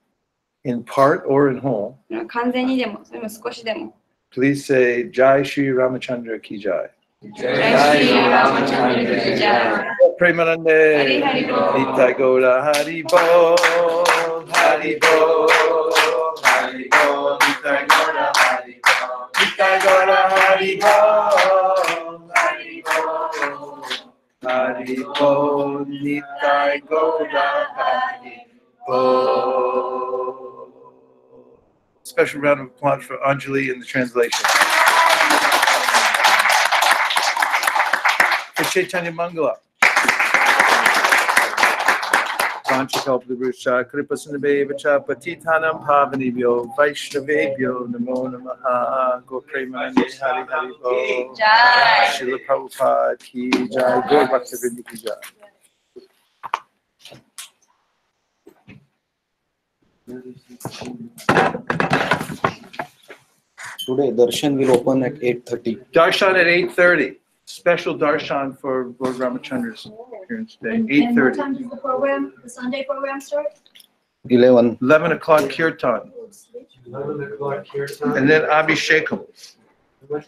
in part or in whole, 完全にでもそれも少しでも please say Jai Shri Ramachandra Ki Jai. Jai Shri Ramachandra Ki Jai. Premanande Nitai Gaura Hari Bol Hari Bol Hari Bol Nitai Gaura Hari Bol Nitai Gaura Hari Bol Hari Bol Hari Bol Nitai Gaura Hari Bol. Special round of applause for Anjali in the translation. For Chaitanya Mangala. Vanchakalpadurusha Kripasanabhevacha Patitanam Pavanibhyo Vaishnavebhyo Namo Namaha Gopremanande Hari Hari Bol Jai. Srila Prabhupada Ki Jai Gaur Bhaktavrinda Ki Jai. Today, darshan will open at 8:30. Darshan at 8:30. Special darshan for Lord Ramachandra's appearance today. And what 8:30. time does the Sunday program start? 11. 11 o'clock kirtan, 11 o'clock kirtan. and then Abhishekam. What